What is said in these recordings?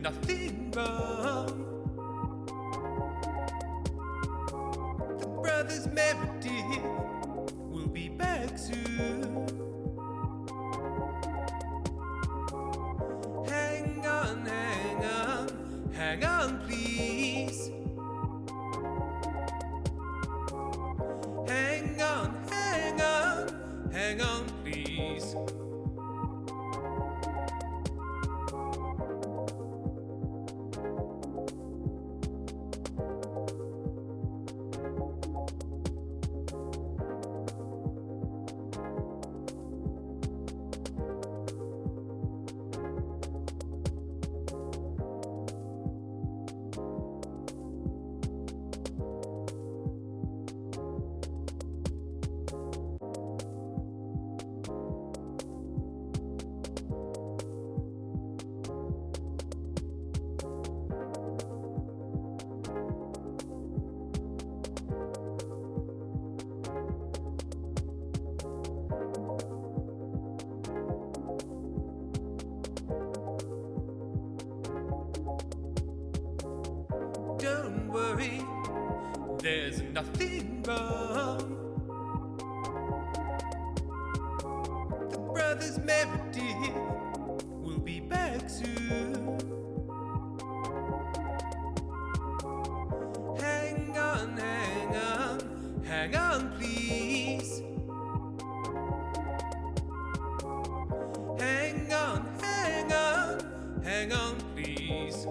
nothing wrong. The brothers Meredith will be back soon. Hang on, hang on, hang on, please. Hang on, hang on, hang on, please. Don't worry, there's nothing wrong. The brothers Meredith will be back soon. Hang on, hang on, hang on, please. Hang on, hang on, hang on, please.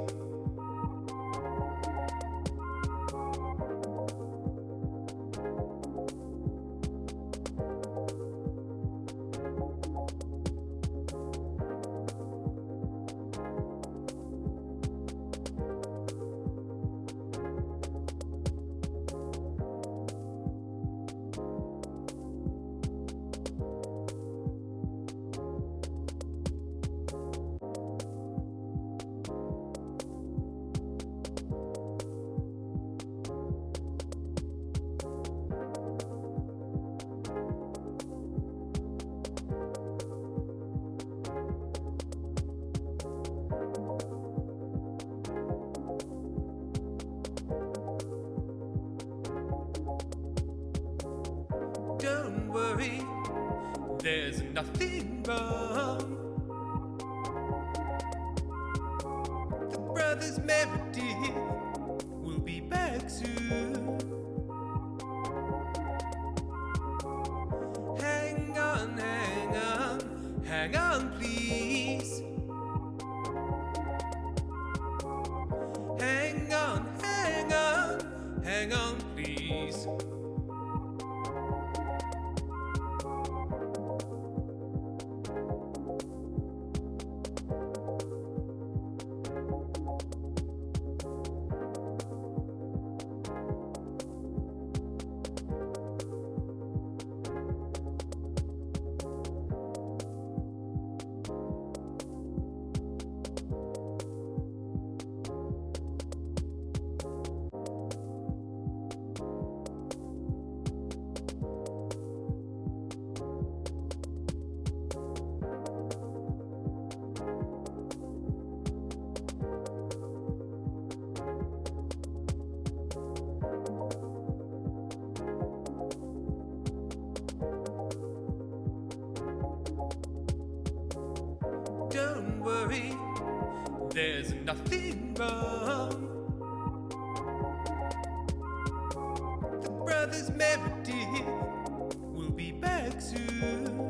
Don't worry, there's nothing wrong. The brothers Meredith will be back soon. Hang on, hang on, hang on, please. Hang on, hang on, hang on, please. Don't worry, there's nothing wrong. The brothers Meredith will be back soon.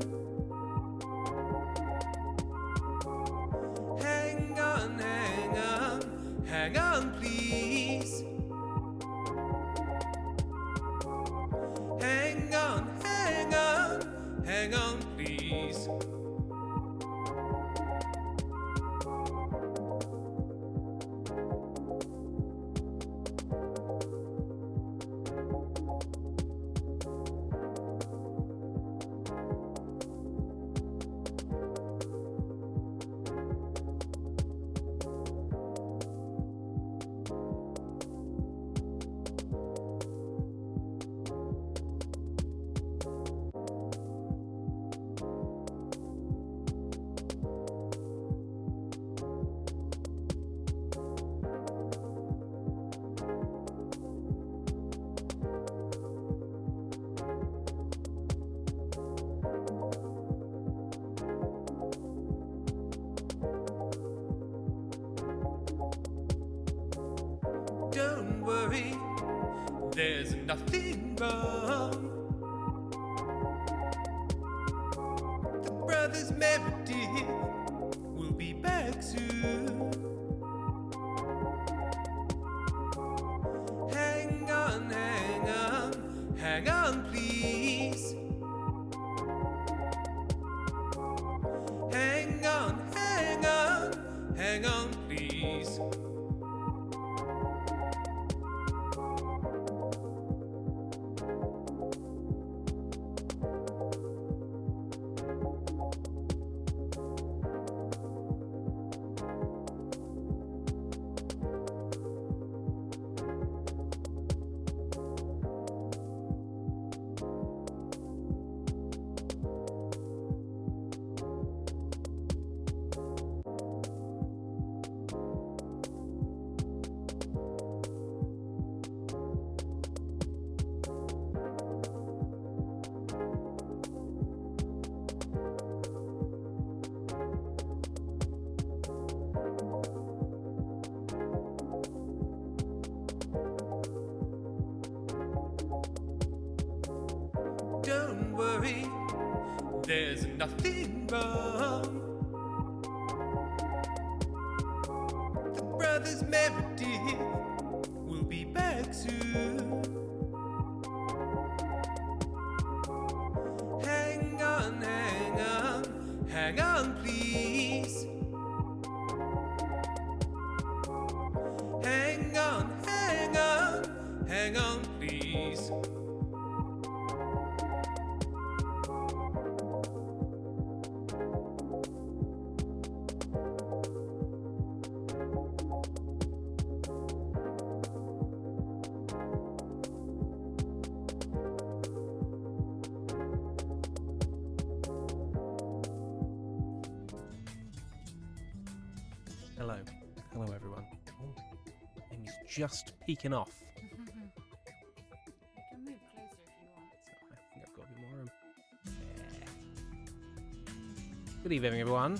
Hang on, hang on, hang on, please. Hang on, hang on, hang on, please. there's nothing wrong. The brothers Meredith will be back soon. Hang on, hang on, hang on, please. Hang on, hang on, hang on, please. Don't worry, there's nothing wrong. The brothers Meredith will be back soon. Hang on, hang on, hang on, please. Hang on, hang on, hang on, please. Hello. Hello, everyone. Oh, Amy's just peeking off. You can move closer if you want. So I think I've got a bit more room. Yeah. Good evening, everyone.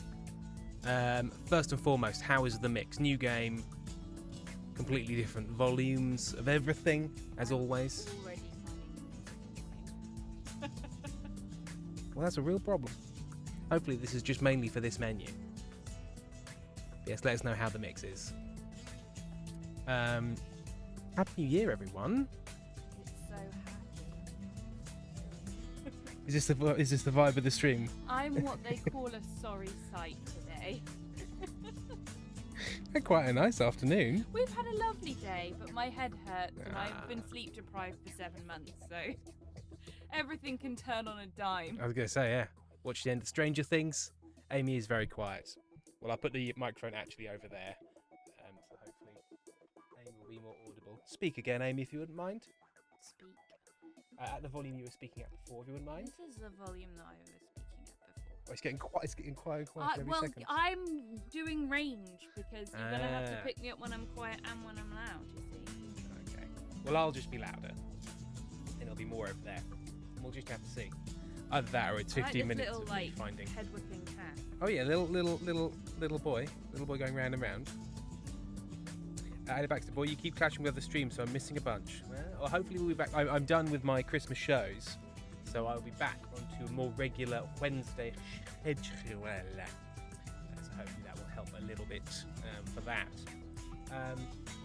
First and foremost, how is the mix? New game, completely different volumes of everything, as always. Already finding Well, that's a real problem. Hopefully this is just mainly for this menu. Yes, let us know how the mix is. Happy New Year, everyone. It's so happy. Is this the vibe of the stream? I'm what they call a sorry sight today. Quite a nice afternoon. We've had a lovely day, but my head hurts and I've been sleep deprived for 7 months, so everything can turn on a dime. I was going to say, yeah. Watch the end of Stranger Things. Amy is very quiet. Well, I'll put the microphone actually over there, so hopefully Amy will be more audible. Speak again, Amy, if you wouldn't mind. Speak. At the volume you were speaking at before, if you wouldn't mind. This is the volume that I was speaking at before. Oh, it's getting quiet every Well, second. I'm doing range because you're going to have to pick me up when I'm quiet and when I'm loud, you see. Okay. Well, I'll just be louder, and it'll be more over there. We'll just have to see. Either that or it's 15 minutes little, of me finding. head whipping cat. Oh yeah, little boy going round and round. Baxter, boy, you keep clashing with other streams, so I'm missing a bunch. Well, hopefully we'll be back. I'm done with my Christmas shows, so I'll be back onto a more regular Wednesday schedule. So hopefully that will help a little bit for that.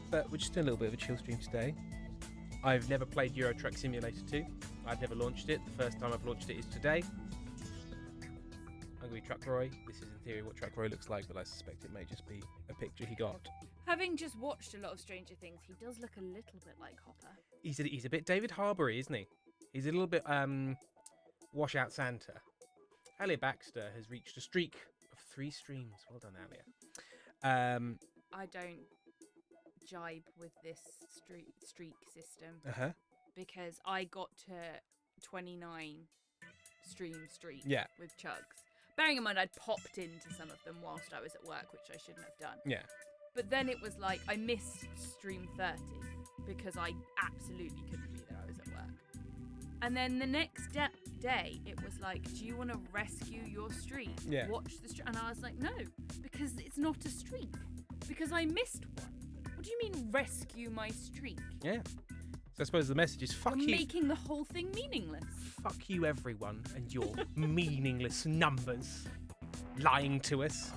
But we're just doing a little bit of a chill stream today. I've never played Euro Truck Simulator 2. I've never launched it. The first time I've launched it is today. I'm going to be Truck Roy. This is in theory what Truck Roy looks like, but I suspect it may just be a picture he got. Having just watched a lot of Stranger Things, he does look a little bit like Hopper. He's a bit David Harbour, isn't he? He's a little bit washout Santa. Alia Baxter has reached a streak of 3 streams. Well done, Alia. I don't jibe with this streak system because I got to 29 streak with chugs. Bearing in mind I'd popped into some of them whilst I was at work, which I shouldn't have done. Yeah. But then it was like I missed stream 30 because I absolutely couldn't be there. I was at work. And then the next day it was like, do you want to rescue your streak? Yeah. Watch the streak. And I was like, no, because it's not a streak. Because I missed one. What do you mean rescue my streak? Yeah. I suppose the message is fuck You're you. making the whole thing meaningless. Fuck you, everyone, and your meaningless numbers lying to us.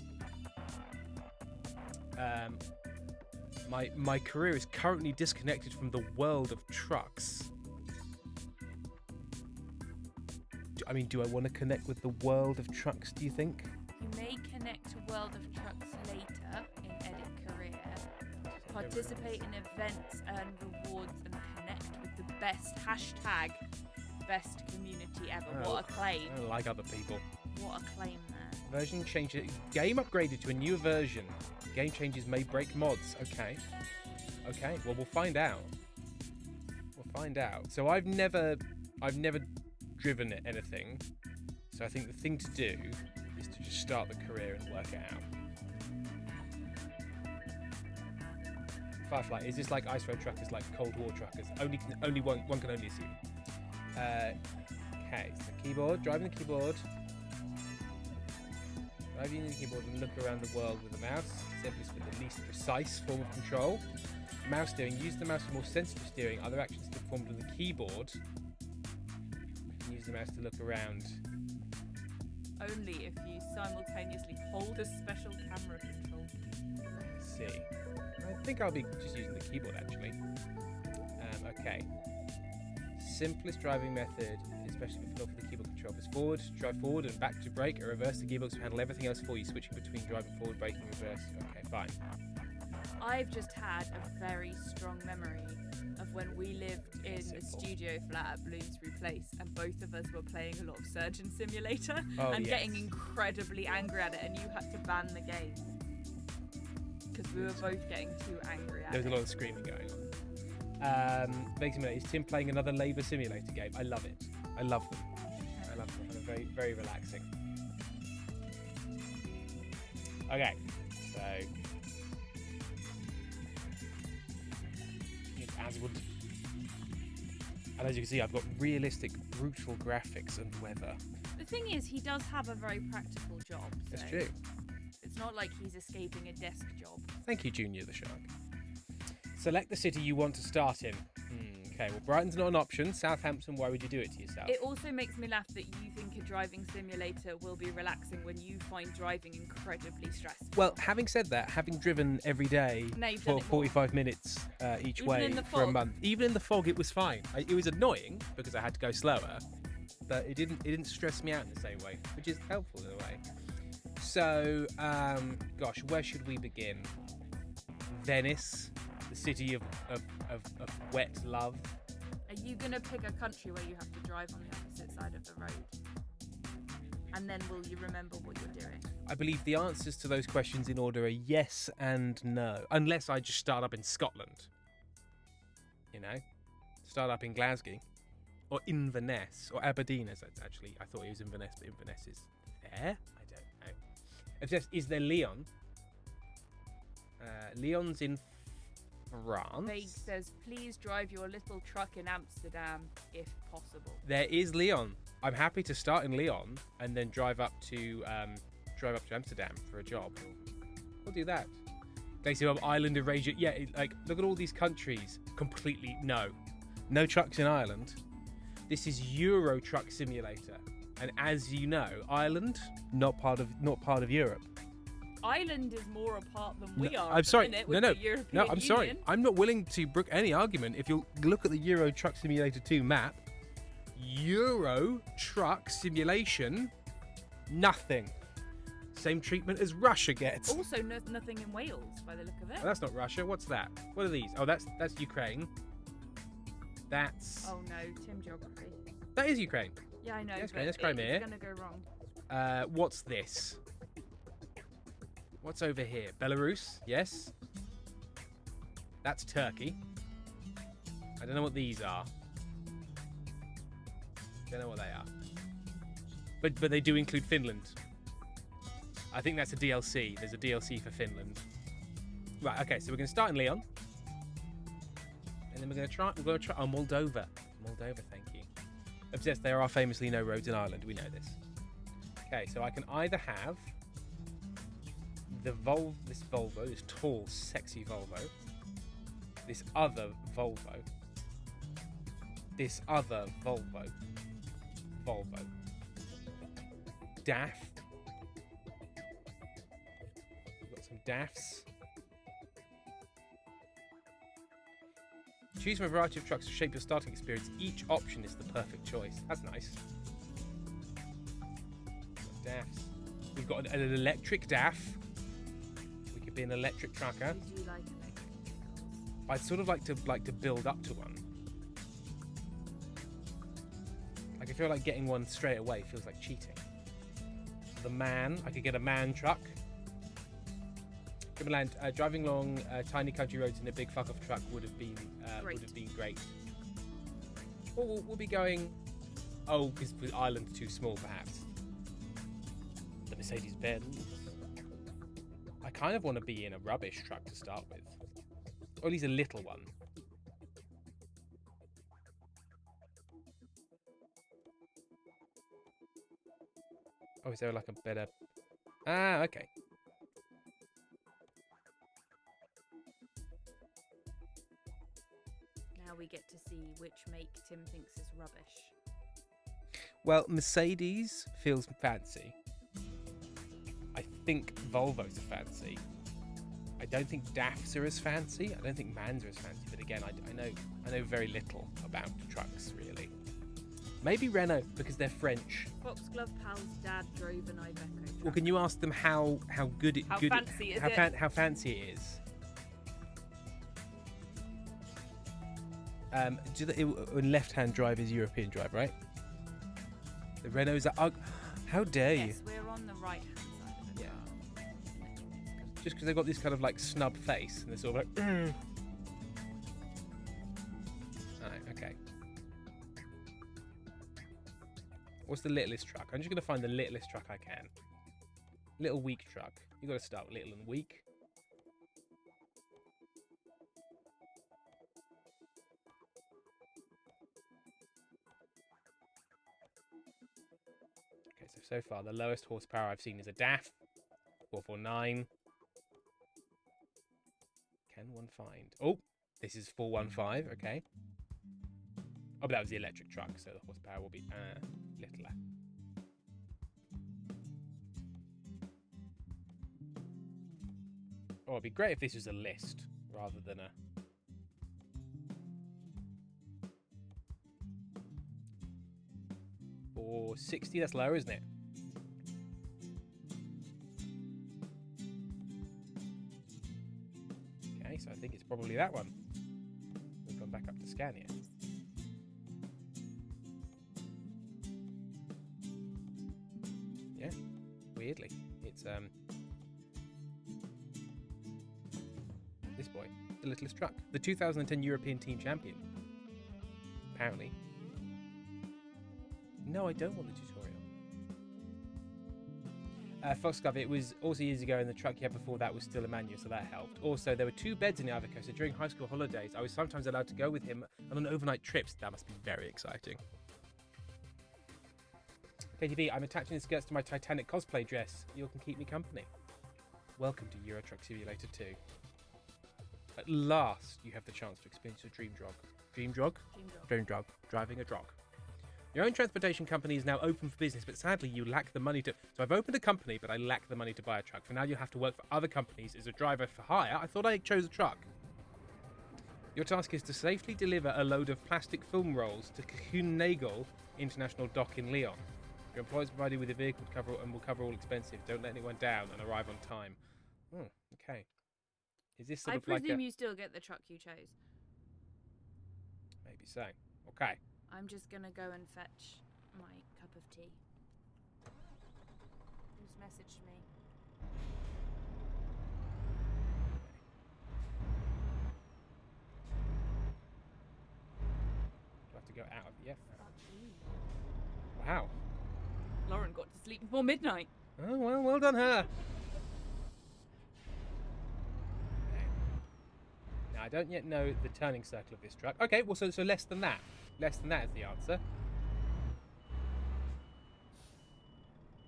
My career is currently disconnected from the world of trucks. I mean, do I want to connect with the world of trucks, do you think? You may connect to World of Trucks later in Edit Career, participate in events, earn rewards, and connect with the best hashtag, best community ever. Oh, what a claim. I don't like other people. What a claim there. Version change. Game upgraded to a newer version. Game changes may break mods. Okay. Okay, well, we'll find out. We'll find out. So I've never driven anything. So I think the thing to do is to just start the career and work it out. Firefly, is this like Ice Road Truckers, like Cold War Truckers? Only one can only assume. Okay, so keyboard, driving the keyboard. Driving the keyboard and look around the world with the mouse. Simplest but the least precise form of control. Mouse steering, use the mouse for more sensitive steering. Other actions to be performed on the keyboard. Use the mouse to look around. Only if you simultaneously hold a special camera control key. Let's see. I think I'll be just using the keyboard actually. Okay. Simplest driving method, especially for the keyboard control, is forward, drive forward and back to brake, or reverse the gearbox to handle everything else for you, switching between driving forward, braking, reverse. Okay, fine. I've just had a very strong memory of when we lived in the studio flat at Bloomsbury Place, and both of us were playing a lot of Surgeon Simulator and getting incredibly angry at it, and you had to ban the game because we were both getting too angry at it. There was a lot of screaming going on. Is Tim playing another Labour Simulator game? I love it. I love them. I love them. They're very, very relaxing. Okay, so it's Aswood. And as you can see, I've got realistic, brutal graphics and weather. The thing is, he does have a very practical job. So That's true. It's not like he's escaping a desk job. Thank you, Junior the Shark. Select the city you want to start in. Okay, well, Brighton's not an option. Southampton, why would you do it to yourself? It also makes me laugh that you think a driving simulator will be relaxing when you find driving incredibly stressful. Well, having said that, having driven every day for 45 minutes each way for a month, even in the fog, it was fine. It was annoying because I had to go slower, but it didn't stress me out in the same way, which is helpful in a way. So, gosh, where should we begin? Venice, the city of wet love. Are you going to pick a country where you have to drive on the opposite side of the road? And then will you remember what you're doing? I believe the answers to those questions in order are yes and no. Unless I just start up in Scotland. You know? Start up in Glasgow. Or Inverness. Or Aberdeen, as it's actually. I thought it was Inverness, but Inverness is there? I don't know. It's just, is there Lyon? Lyon's in France. Vague says, please drive your little truck in Amsterdam, if possible. There is Lyon. I'm happy to start in Lyon and then drive up to Amsterdam for a job. We'll do that. Glacier of Ireland, Erasure. Yeah, look at all these countries. Completely no trucks in Ireland. This is Euro Truck Simulator, and as you know, Ireland not part of Europe. Ireland is more apart than we are. I'm sorry. No, I'm sorry. I'm not willing to brook any argument. If you look at the Euro Truck Simulator 2 map, Euro Truck Simulation, nothing. Same treatment as Russia gets. Also, nothing in Wales by the look of it. Oh, that's not Russia. What's that? What are these? Oh, that's Ukraine. That's. Oh no, Tim Geography. That is Ukraine. Yeah, I know. That's Crimea. It's gonna go wrong. What's this? What's over here? Belarus, yes. That's Turkey. I don't know what these are. Don't know what they are. But they do include Finland. I think that's a DLC. There's a DLC for Finland. Right, okay, so we're going to start in Lyon. And then we're going to try Moldova. Moldova, thank you. Obsessed, there are famously no roads in Ireland. We know this. Okay, so I can either have this tall, sexy Volvo, this other Volvo, this other Volvo. DAF. We've got some DAFs. Choose from a variety of trucks to shape your starting experience. Each option is the perfect choice. That's nice. DAFs. We've got an electric DAF. We could be an electric trucker. I do like electric vehicles. I'd sort of like to build up to one. Like I feel like getting one straight away feels like cheating. The man, I could get a man truck. Driving along tiny country roads in a big fuck off truck would have been great. Or we'll be going. Oh, because the island's too small, perhaps. The Mercedes-Benz. I kind of want to be in a rubbish truck to start with, or at least a little one. Oh, is there like a better? Ah, okay. Now we get to see which make Tim thinks is rubbish. Well, Mercedes feels fancy. I think Volvos are fancy. I don't think DAFs are as fancy. I don't think MANs are as fancy. But again, I know very little about trucks, really. Maybe Renault, because they're French. Foxglove Pal's dad drove an Iveco truck. Well, can you ask them how good it... How good fancy it, is it? How fancy it is? Left-hand drive is European drive, right? The Renaults are... how dare you? Yes, we're on the right-hand side of the car. Just because they've got this kind of like snub face and they're sort of like... Alright, okay. What's the littlest truck? I'm just going to find the littlest truck I can. Little weak truck. You've got to start little and weak. Okay, so far the lowest horsepower I've seen is a DAF. 449. Can one find? Oh, this is 415. Okay. Oh, but that was the electric truck, so the horsepower will be littler. Oh, it'd be great if this was a list rather than a... 460, that's lower, isn't it? Okay, so I think it's probably that one. We've gone back up to Scania. Yeah, weirdly. It's this boy, the littlest truck. The 2010 European Team Champion. Apparently. No, I don't want the tutorial. Foxglove, it was also years ago, and the truck you had before that was still a manual, so that helped. Also, there were 2 beds in the Iveco, so during high school holidays, I was sometimes allowed to go with him on overnight trips. That must be very exciting. KTV, I'm attaching the skirts to my Titanic cosplay dress. You can keep me company. Welcome to Euro Truck Simulator 2. At last, you have the chance to experience your dream drog. Dream drog? Dream drog. Driving a drog. Your own transportation company is now open for business, but sadly you lack the money to... So I've opened a company, but I lack the money to buy a truck. For now, you'll have to work for other companies as a driver for hire. I thought I chose a truck. Your task is to safely deliver a load of plastic film rolls to Kuhnagel International Dock in Lyon. Your employer is provided with a vehicle to cover and will cover all expenses. Don't let anyone down and arrive on time. Oh, okay. Is this sort of like a... I presume you still get the truck you chose. Maybe so. Okay. I'm just going to go and fetch my cup of tea. Who's messaged me? Do I have to go out of... Yes. Wow. Lauren got to sleep before midnight. Oh, well done her. Now, I don't yet know the turning circle of this truck. Okay, well, so less than that. Less than that is the answer.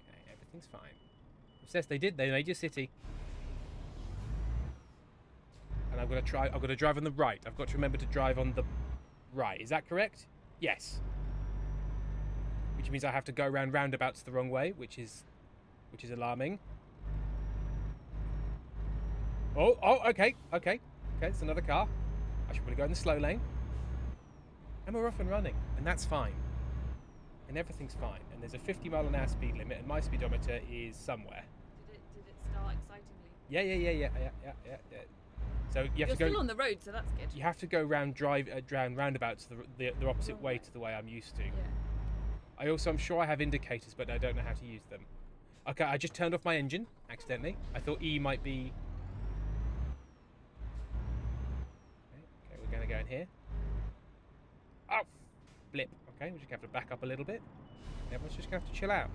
Okay, everything's fine. Obsessed, they made your city. And I've got to drive on the right. I've got to remember to drive on the right. Is that correct? Yes. Which means I have to go around roundabouts the wrong way, which is alarming. Oh, okay. It's another car. I should probably go in the slow lane. And we're off and running, and that's fine. And everything's fine. And there's a 50-mile-an-hour speed limit, and my speedometer is somewhere. Did it start excitingly? Yeah. So you have to go. You're still on the road, so that's good. You have to go round roundabouts the opposite way to the way I'm used to. Yeah. I'm sure I have indicators, but I don't know how to use them. Okay, I just turned off my engine accidentally. I thought E might be. Okay, we're going to go in here. Oh, blip. Okay, we just have to back up a little bit. Everyone's just going to have to chill out.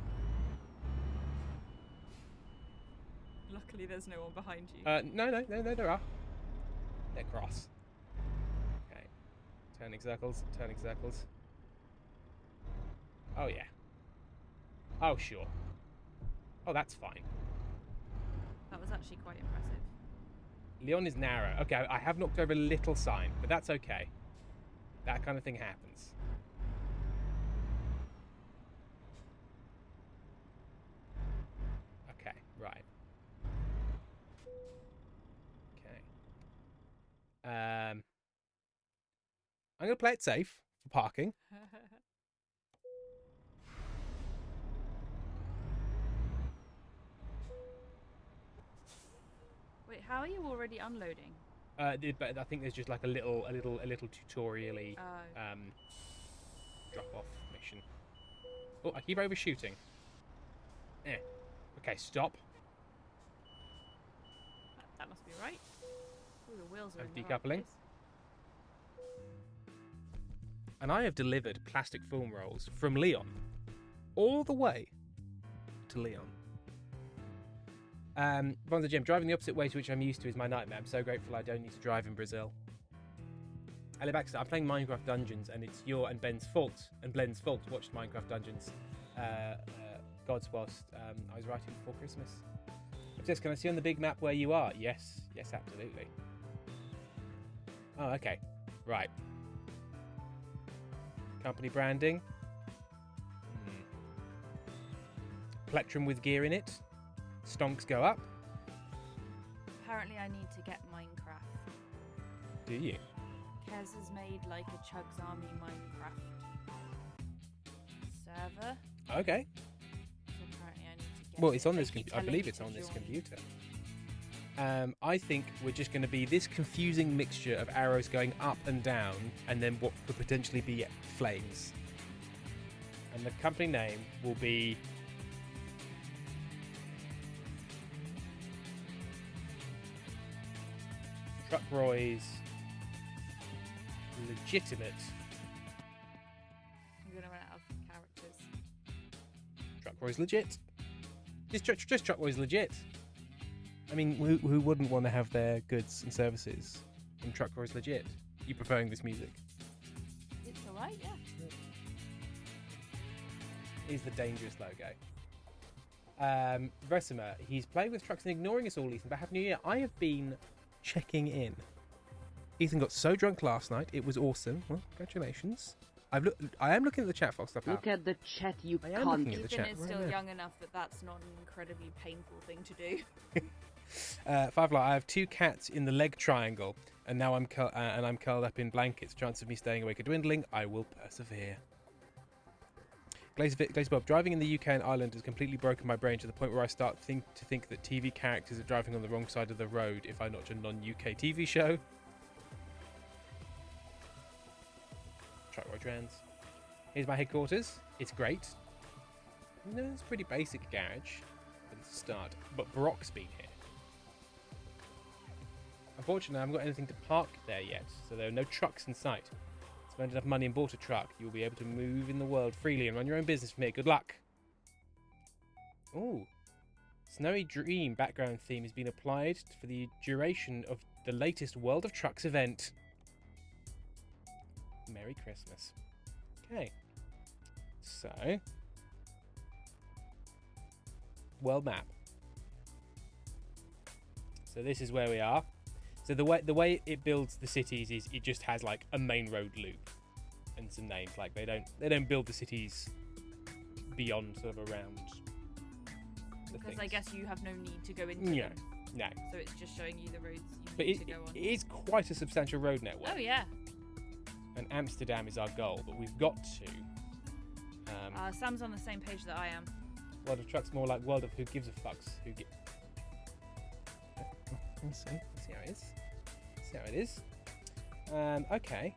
Luckily, there's no one behind you. No, there are. They're cross. Okay. Turning circles. Oh, yeah. Oh, sure. Oh, that's fine. That was actually quite impressive. Leon is narrow. Okay, I have knocked over a little sign, but that's okay. That kind of thing happens. Okay, right. Okay. I'm going to play it safe for parking. Wait, how are you already unloading? But I think there's just like a little tutorial-y drop-off mission. Oh, I keep overshooting. Okay, stop. That must be right. Ooh, the wheels are in the right decoupling. place. And I have delivered plastic film rolls from Leon all the way to Leon. Bonza Jim, driving the opposite way to which I'm used to is my nightmare. I'm so grateful I don't need to drive in Brazil. Ali Baxter, I'm playing Minecraft Dungeons, and it's your and Ben's fault, and Blenn's fault to watch Minecraft Dungeons gods whilst I was writing before Christmas. Just, can I see on the big map where you are? Yes, absolutely. Oh, okay. Right. Company branding. Plectrum with gear in it. Stonks go up. Apparently I need to get Minecraft. Do you? Kez has made like a Chugs Army Minecraft server. Okay. So apparently I need to get Well, it's on this computer. I believe it's on this computer. I think we're just going to be this confusing mixture of arrows going up and down, and then what could potentially be flames. And the company name will be Truck Roy's Legitimate. I'm going to run out of characters. Truck Roy's Legit. Just Truck Roy's Legit. I mean, who wouldn't want to have their goods and services from Truck Roy's Legit? You preferring this music? It's alright, yeah. Is the dangerous logo. Versima, he's playing with trucks and ignoring us all, Ethan, but Happy New Year. I have been checking in. Ethan got so drunk last night, it was awesome. Well, congratulations. I am looking at the chat, Fox. Look at the chat, you I am looking at the Ethan chat. is still young enough that that's not an incredibly painful thing to do. Five Light, I have 2 cats in the leg triangle, and now I'm curled up in blankets. Chance of me staying awake are dwindling. I will persevere. Glaze Bob, driving in the UK and Ireland has completely broken my brain to the point where I start to think that TV characters are driving on the wrong side of the road if I watch a non-UK TV show. Truck Roy Trans. Here's my headquarters. It's great. No, it's a pretty basic garage, but it's a start. But Brock's been here. Unfortunately, I haven't got anything to park there yet, so there are no trucks in sight. Spend enough money and bought a truck, you'll be able to move in the world freely and run your own business from here. Good luck. Ooh. Snowy Dream background theme has been applied for the duration of the latest World of Trucks event. Merry Christmas. Okay. So. World map. So this is where we are. So the way it builds the cities is it just has like a main road loop, and some names. Like they don't build the cities beyond sort of around. Because I guess you have no need to go into them. No. So it's just showing you the roads you need to go on. It is quite a substantial road network. Oh yeah. And Amsterdam is our goal, but we've got to. Sam's on the same page that I am. World of Trucks, more like World of Who Gives a Fucks. Let's see how it is. See how it is. Okay.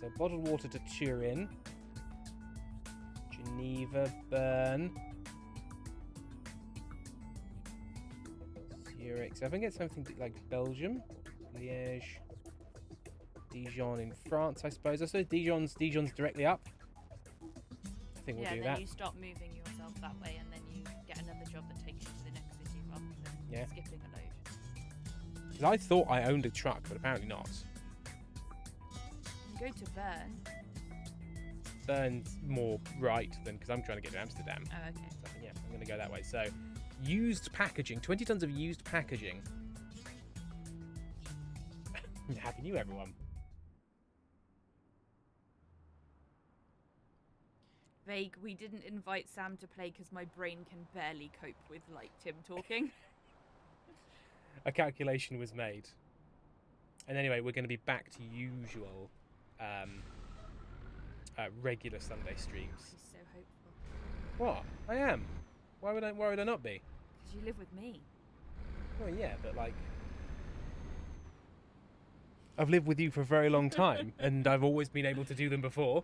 So bottled water to Turin, Geneva, Bern, Zurich. So if I can get something like Belgium, Liège, Dijon in France, I suppose. I suppose Dijon's directly up. I think we'll do that. Yeah, then you stop moving yourself that way, and then you get another job that takes you to the next city rather than skipping a load. Because I thought I owned a truck, but apparently not. You go to Bern. Bern's more right than, because I'm trying to get to Amsterdam. Oh, okay. So, yeah, I'm going to go that way. So, used packaging, 20 tons of used packaging. Happy New Year, everyone. Vague, we didn't invite Sam to play because my brain can barely cope with, like, Tim talking. A calculation was made. And anyway, we're going to be back to usual regular Sunday streams. He's so hopeful. What? I am. Why would I not be? Because you live with me. Well, yeah, but like... I've lived with you for a very long time, and I've always been able to do them before.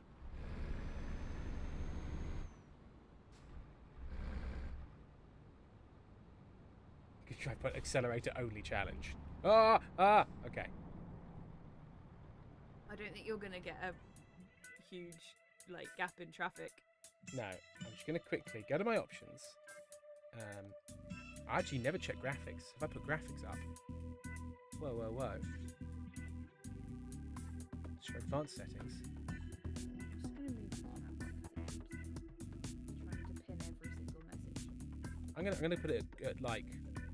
You could try to put accelerator only challenge. Okay. I don't think you're going to get a huge, like, gap in traffic. No, I'm just going to quickly go to my options. I actually never check graphics. If I put graphics up... Whoa. Show advanced settings. I'm just going to move on. Trying to pin every single message. I'm gonna put it at like...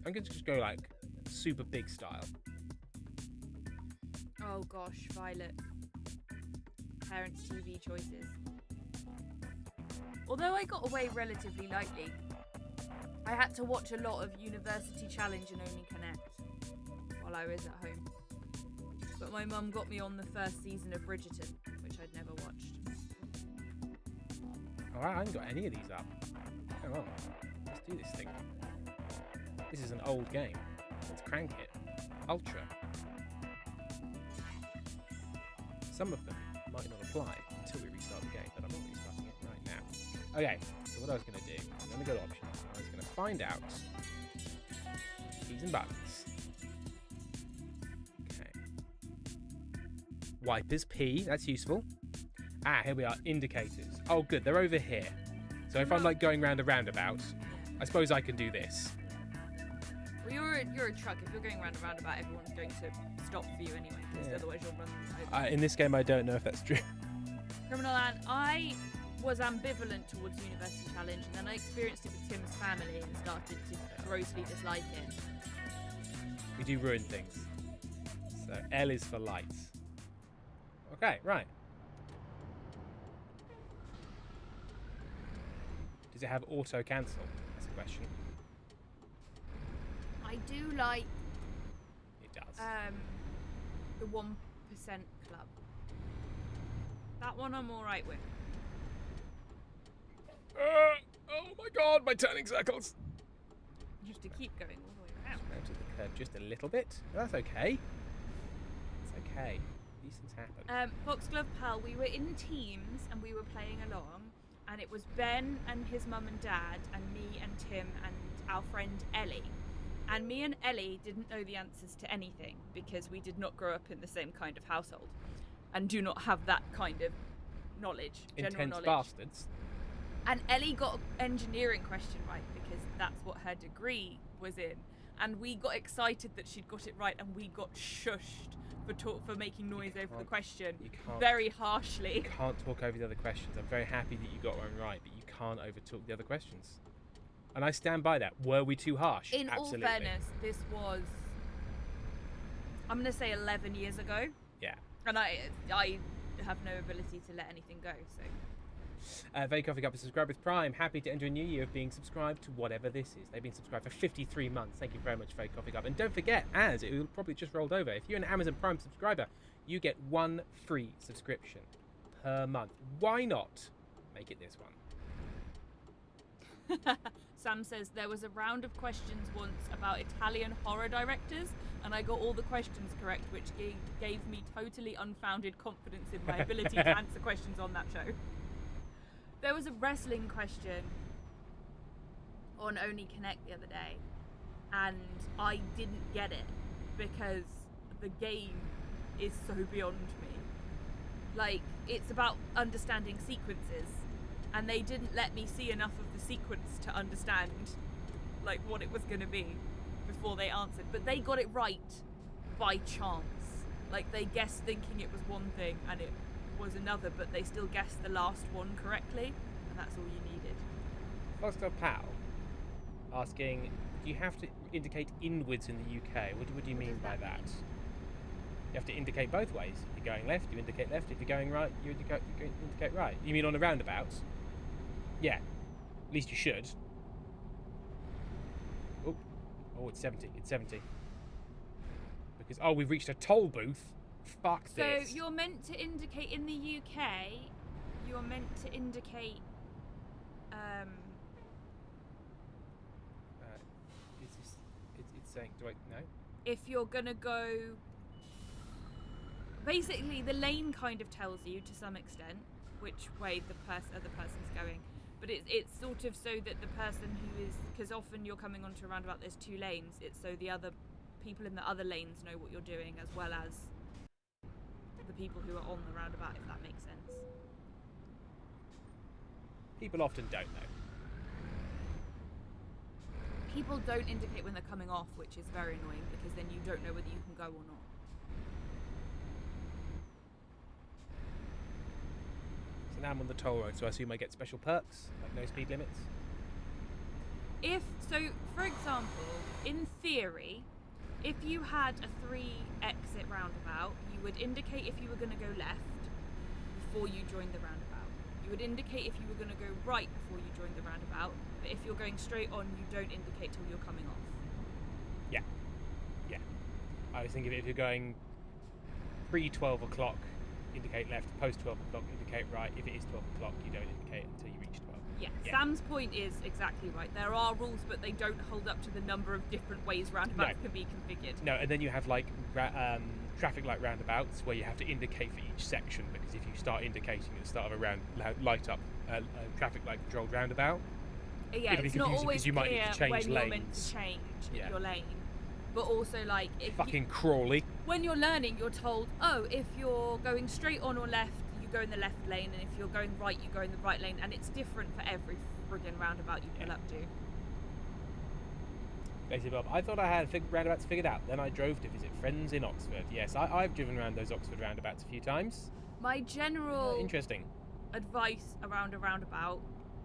I'm going to just go like super big style. Oh gosh, Violet. Parents' TV choices. Although I got away relatively lightly, I had to watch a lot of University Challenge and Only Connect while I was at home. But my mum got me on the first season of Bridgerton, which I'd never watched. Oh, I haven't got any of these up. Come on, let's do this thing. This is an old game. Let's crank it. Ultra. Some of them might not apply until we restart the game, but I'm not restarting it right now. Okay, so what I was going to do, I'm going to go to options. I was going to find out keys and buttons. Okay. Wipers P, that's useful. Here we are, indicators. Oh good, they're over here. So if I'm like going round a roundabout, I suppose I can do this. Well, you're a truck. If you're going round a roundabout, everyone's going to stop for you anyway, because otherwise you'll run over. In this game, I don't know if that's true. Criminal Anne, I was ambivalent towards University Challenge, and then I experienced it with Tim's family and started to grossly dislike it. We do ruin things. So L is for lights. Okay, right. Does it have auto cancel? That's a question. I do like it does. The 1% Club. That one I'm alright with. Oh my god, my turning circles! You have to keep going all the way around. Round to the curve just a little bit. That's okay. It's okay. These things happen. Foxglove Pal, we were in teams and we were playing along, and it was Ben and his mum and dad and me and Tim and our friend Ellie. And me and Ellie didn't know the answers to anything because we did not grow up in the same kind of household and do not have that kind of knowledge, general Intense knowledge. bastards. And Ellie got an engineering question right because that's what her degree was in. And we got excited that she'd got it right, and we got shushed for making noise over the question very harshly. You can't talk over the other questions. I'm very happy that you got one right, but you can't overtalk the other questions. And I stand by that. Were we too harsh? In Absolutely. all fairness, this was I'm going to say 11 years ago. Yeah. And I have no ability to let anything go, so... Very Coffee Cup is subscribed with Prime. Happy to enter a new year of being subscribed to whatever this is. They've been subscribed for 53 months. Thank you very much, Very Coffee Cup. And don't forget, as it will probably just rolled over, if you're an Amazon Prime subscriber, you get 1 free subscription per month. Why not make it this one? Sam says, there was a round of questions once about Italian horror directors, and I got all the questions correct, which gave me totally unfounded confidence in my ability to answer questions on that show. There was a wrestling question on Only Connect the other day, and I didn't get it because the game is so beyond me. Like, it's about understanding sequences, and they didn't let me see enough of the sequence to understand like what it was going to be before they answered. But they got it right by chance. Like, they guessed thinking it was one thing and it was another, but they still guessed the last one correctly, and that's all you needed. Foxtel Pal asking, do you have to indicate inwards in the UK? What do you mean by that? You have to indicate both ways. If you're going left, you indicate left. If you're going right, you indicate right. You mean on a roundabout? Yeah. At least you should. Oh, it's 70. It's 70. Because, we've reached a toll booth. Fuck this. So you're meant to indicate in the UK, you're meant to indicate, it's saying, do I, no? If you're gonna go, basically the lane kind of tells you to some extent which way the other person's going. But it's sort of so that the person who is, because often you're coming onto a roundabout, there's 2 lanes, it's so the other people in the other lanes know what you're doing, as well as the people who are on the roundabout, if that makes sense. People often don't know. People don't indicate when they're coming off, which is very annoying, because then you don't know whether you can go or not. So now I'm on the toll road, so I assume I get special perks, like no speed limits? For example, in theory, if you had a 3-exit roundabout, you would indicate if you were going to go left before you joined the roundabout. You would indicate if you were going to go right before you joined the roundabout, but if you're going straight on, you don't indicate till you're coming off. Yeah. Yeah. I was thinking if you're going pre-12 o'clock, indicate left, post 12 o'clock, indicate right. If it is 12 o'clock, you don't indicate until you reach 12. Yeah, Sam's point is exactly right. There are rules, but they don't hold up to the number of different ways roundabouts can be configured. No, and then you have like traffic light roundabouts where you have to indicate for each section, because if you start indicating at the start of a light up traffic light controlled roundabout, it's not always you might need to change when lanes. You're meant to change your lane. But also, like, if fucking Crawley. When you're learning, you're told, if you're going straight on or left, you go in the left lane, and if you're going right, you go in the right lane, and it's different for every friggin' roundabout you pull up to. Basically, Bob, I thought I had roundabouts figured out. Then I drove to visit friends in Oxford. Yes, I've driven around those Oxford roundabouts a few times. My general interesting advice around a roundabout,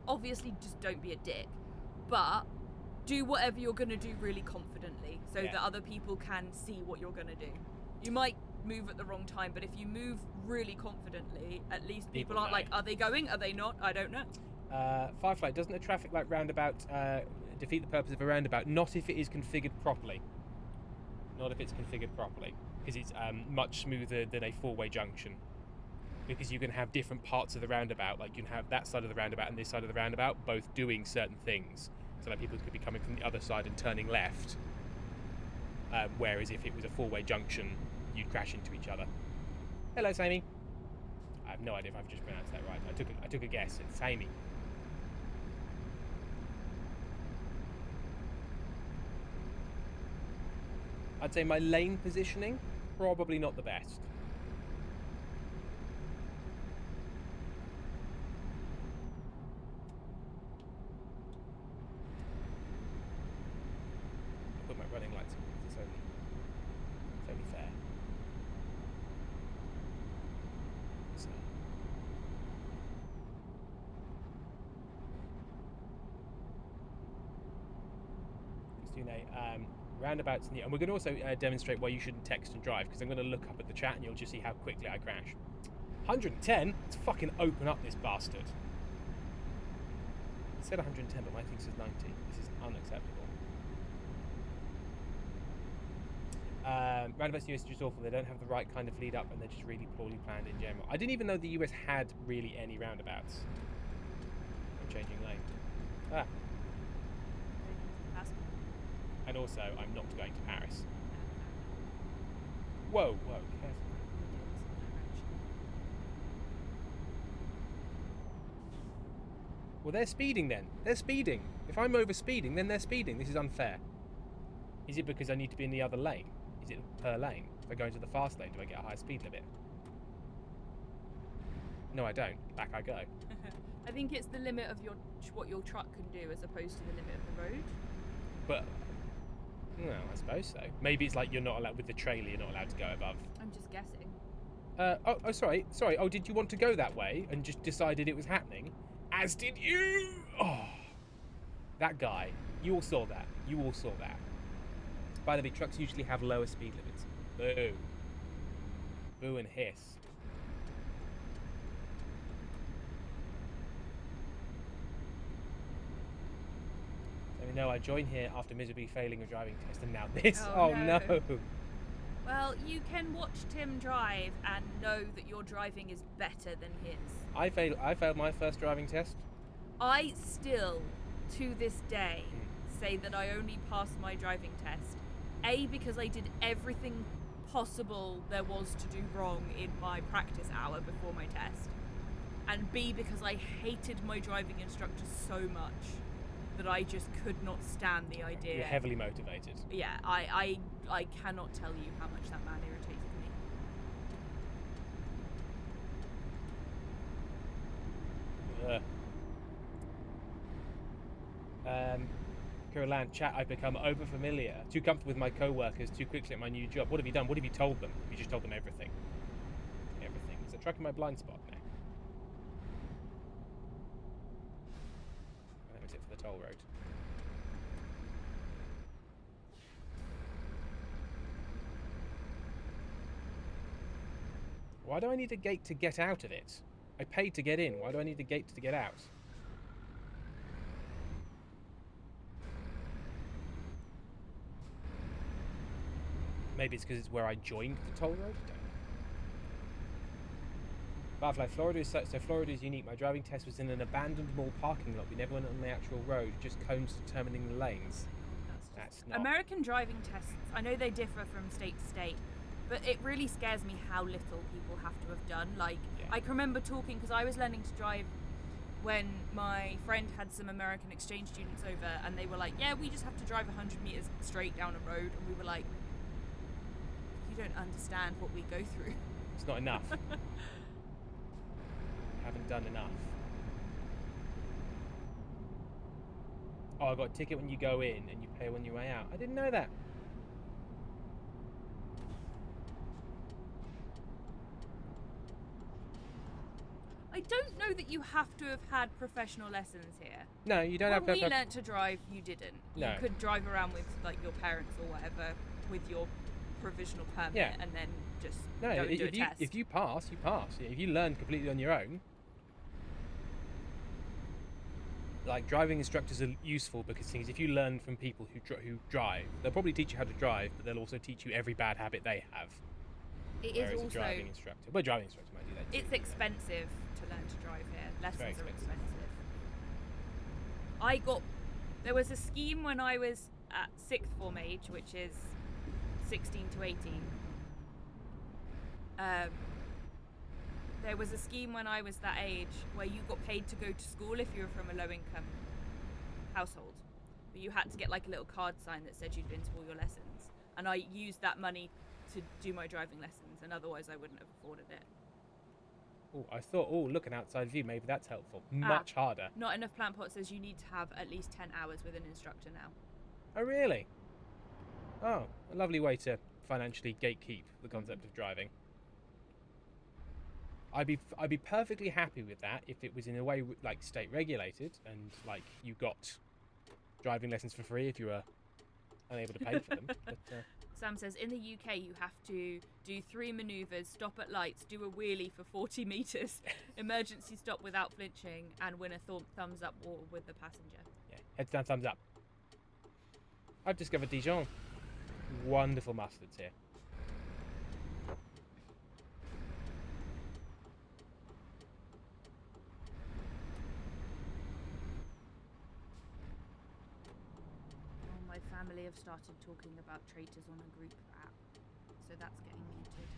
obviously, just don't be a dick, but do whatever you're going to do really confidently so that other people can see what you're going to do. You might move at the wrong time, but if you move really confidently, at least people aren't like, are they going? Are they not? I don't know. Firefly, doesn't a traffic light roundabout defeat the purpose of a roundabout? Not if it is configured properly. Not if it's configured properly. Because it's much smoother than a 4-way junction. Because you can have different parts of the roundabout, like you can have that side of the roundabout and this side of the roundabout both doing certain things. So like people could be coming from the other side and turning left. Whereas if it was a 4-way junction, you'd crash into each other. Hello, Sammy. I have no idea if I've just pronounced that right. I took a guess. It's Sammy. I'd say my lane positioning, probably not the best. I put my running lights on because it's only fair. So. Christine, roundabouts, and we're going to also demonstrate why you shouldn't text and drive, because I'm going to look up at the chat and you'll just see how quickly I crash. 110? Let's fucking open up this bastard. It said 110, but my thing says 90. This is unacceptable. Roundabouts in the US are just awful. They don't have the right kind of lead up, and they're just really poorly planned in general. I didn't even know the US had really any roundabouts. I'm changing lane. Ah. And also, I'm not going to Paris. Whoa, careful. Well, they're speeding then. They're speeding. If I'm over speeding, then they're speeding. This is unfair. Is it because I need to be in the other lane? Is it per lane? If I go into the fast lane, do I get a higher speed limit? No, I don't. Back I go. I think it's the limit of what your truck can do as opposed to the limit of the road. But, no, I suppose so. Maybe it's like you're not allowed, with the trailer, you're not allowed to go above. I'm just guessing. Sorry. Oh, did you want to go that way and just decided it was happening? As did you! Oh, that guy. You all saw that. By the way, trucks usually have lower speed limits. Boo. Boo and hiss. Let me know, I joined here after miserably failing a driving test, and now this. Oh no. Well, you can watch Tim drive and know that your driving is better than his. I failed my first driving test. I still, to this day, say that I only passed my driving test. A, because I did everything possible there was to do wrong in my practice hour before my test. And B, because I hated my driving instructor so much that I just could not stand the idea. You're heavily motivated. Yeah, I cannot tell you how much that man irritated me. Land chat, I've become over familiar, too comfortable with my co-workers, too quickly at my new job. What have you done? What have you told them? You just told them everything. Everything. Is a truck in my blind spot now? That was it for the toll road. Why do I need a gate to get out of it? I paid to get in. Why do I need a gate to get out? Maybe it's because it's where I joined the toll road? I don't know. Firefly, Florida is so Florida is unique. My driving test was in an abandoned mall parking lot. We never went on the actual road, just cones determining the lanes. That's not... American driving tests, I know they differ from state to state, but it really scares me how little people have to have done. Like, yeah. I can remember talking, because I was learning to drive when my friend had some American exchange students over, and they were like, yeah, we just have to drive 100 meters straight down a road, and we were like, you don't understand what we go through. It's not enough. Haven't done enough. Oh, I got a ticket when you go in and you pay when you way out. I didn't know that. I don't know that you have to have had professional lessons here. No, you don't have to. When we learnt to drive, you didn't. No. You could drive around with like your parents or whatever with your provisional permit, yeah. And then just do a test. If you pass, you pass. If you learn completely on your own, like driving instructors are useful because things. If you learn from people who drive, they'll probably teach you how to drive, but they'll also teach you every bad habit they have. It is also a driving instructor. Well, a driving instructor might do that too. It's expensive to learn to drive here. Lessons are expensive. There was a scheme when I was at sixth form age, which is 16 to 18. There was a scheme when I was that age where you got paid to go to school if you were from a low-income household. But you had to get like a little card sign that said you'd been to all your lessons. And I used that money to do my driving lessons, and otherwise I wouldn't have afforded it. Oh, I thought, look, an outside view, maybe that's helpful. Much harder. Not enough plant pot says you need to have at least 10 hours with an instructor now. Oh, really? Oh, a lovely way to financially gatekeep the concept of driving. I'd be perfectly happy with that if it was in a way like state regulated and like you got driving lessons for free if you were unable to pay for them. But, Sam says, in the UK, you have to do 3 manoeuvres, stop at lights, do a wheelie for 40 metres, emergency stop without flinching, and win a thumbs up war with the passenger. Yeah, heads down, thumbs up. I've discovered Dijon. Wonderful mustards here. My family have started talking about traitors on a group app, so that's getting muted.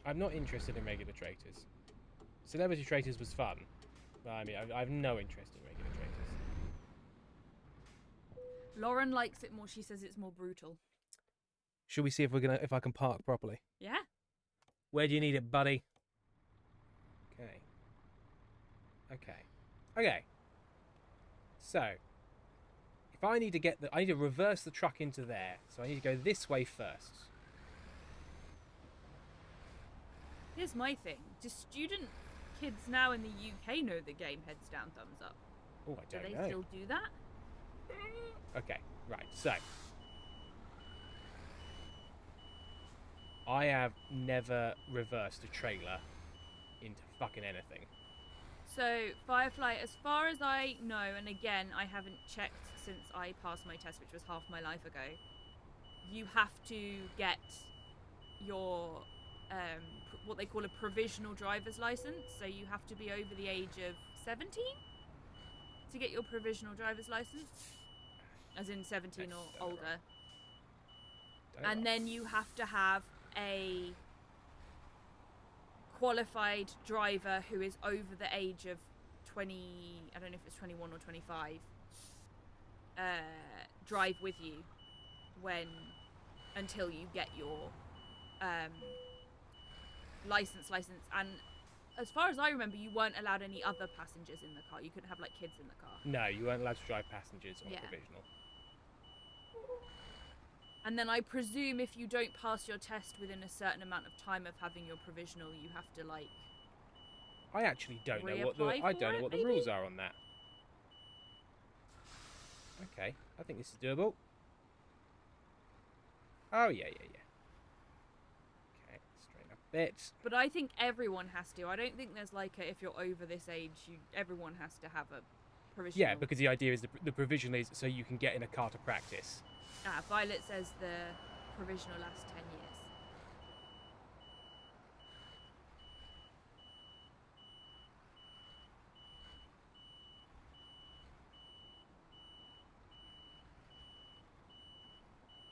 I'm not interested in regular traitors. Celebrity traitors was fun, but I mean, I have no interest in regular traitors. Lauren likes it more. She says it's more brutal. Should we see if I can park properly? Yeah. Where do you need it, buddy? Okay. So. I need to reverse the truck into there, so I need to go this way first. Here's my thing. Do student kids now in the UK know the game heads down, thumbs up? Oh, I don't know. Do they still do that? Okay, right, so. I have never reversed a trailer into fucking anything. So, Firefly, as far as I know, and again, I haven't checked since I passed my test, which was half my life ago, you have to get your, what they call a provisional driver's license. So you have to be over the age of 17 to get your provisional driver's license, as in 17 or older. And then you have to have a qualified driver who is over the age of 20, I don't know if it's 21 or 25, drive with you until you get your license. And as far as I remember, you weren't allowed any other passengers in the car. You couldn't have like kids in the car. No, you weren't allowed to drive passengers on provisional. And then I presume if you don't pass your test within a certain amount of time of having your provisional, you have to like. I actually don't know what the rules are on that. Okay, I think this is doable. Oh yeah. Okay, straight up a bit. But I think everyone has to. I don't think there's like if you're over this age, everyone has to have a provisional. Yeah, because the idea is the provisional is so you can get in a car to practice. Violet says the provisional lasts 10 years.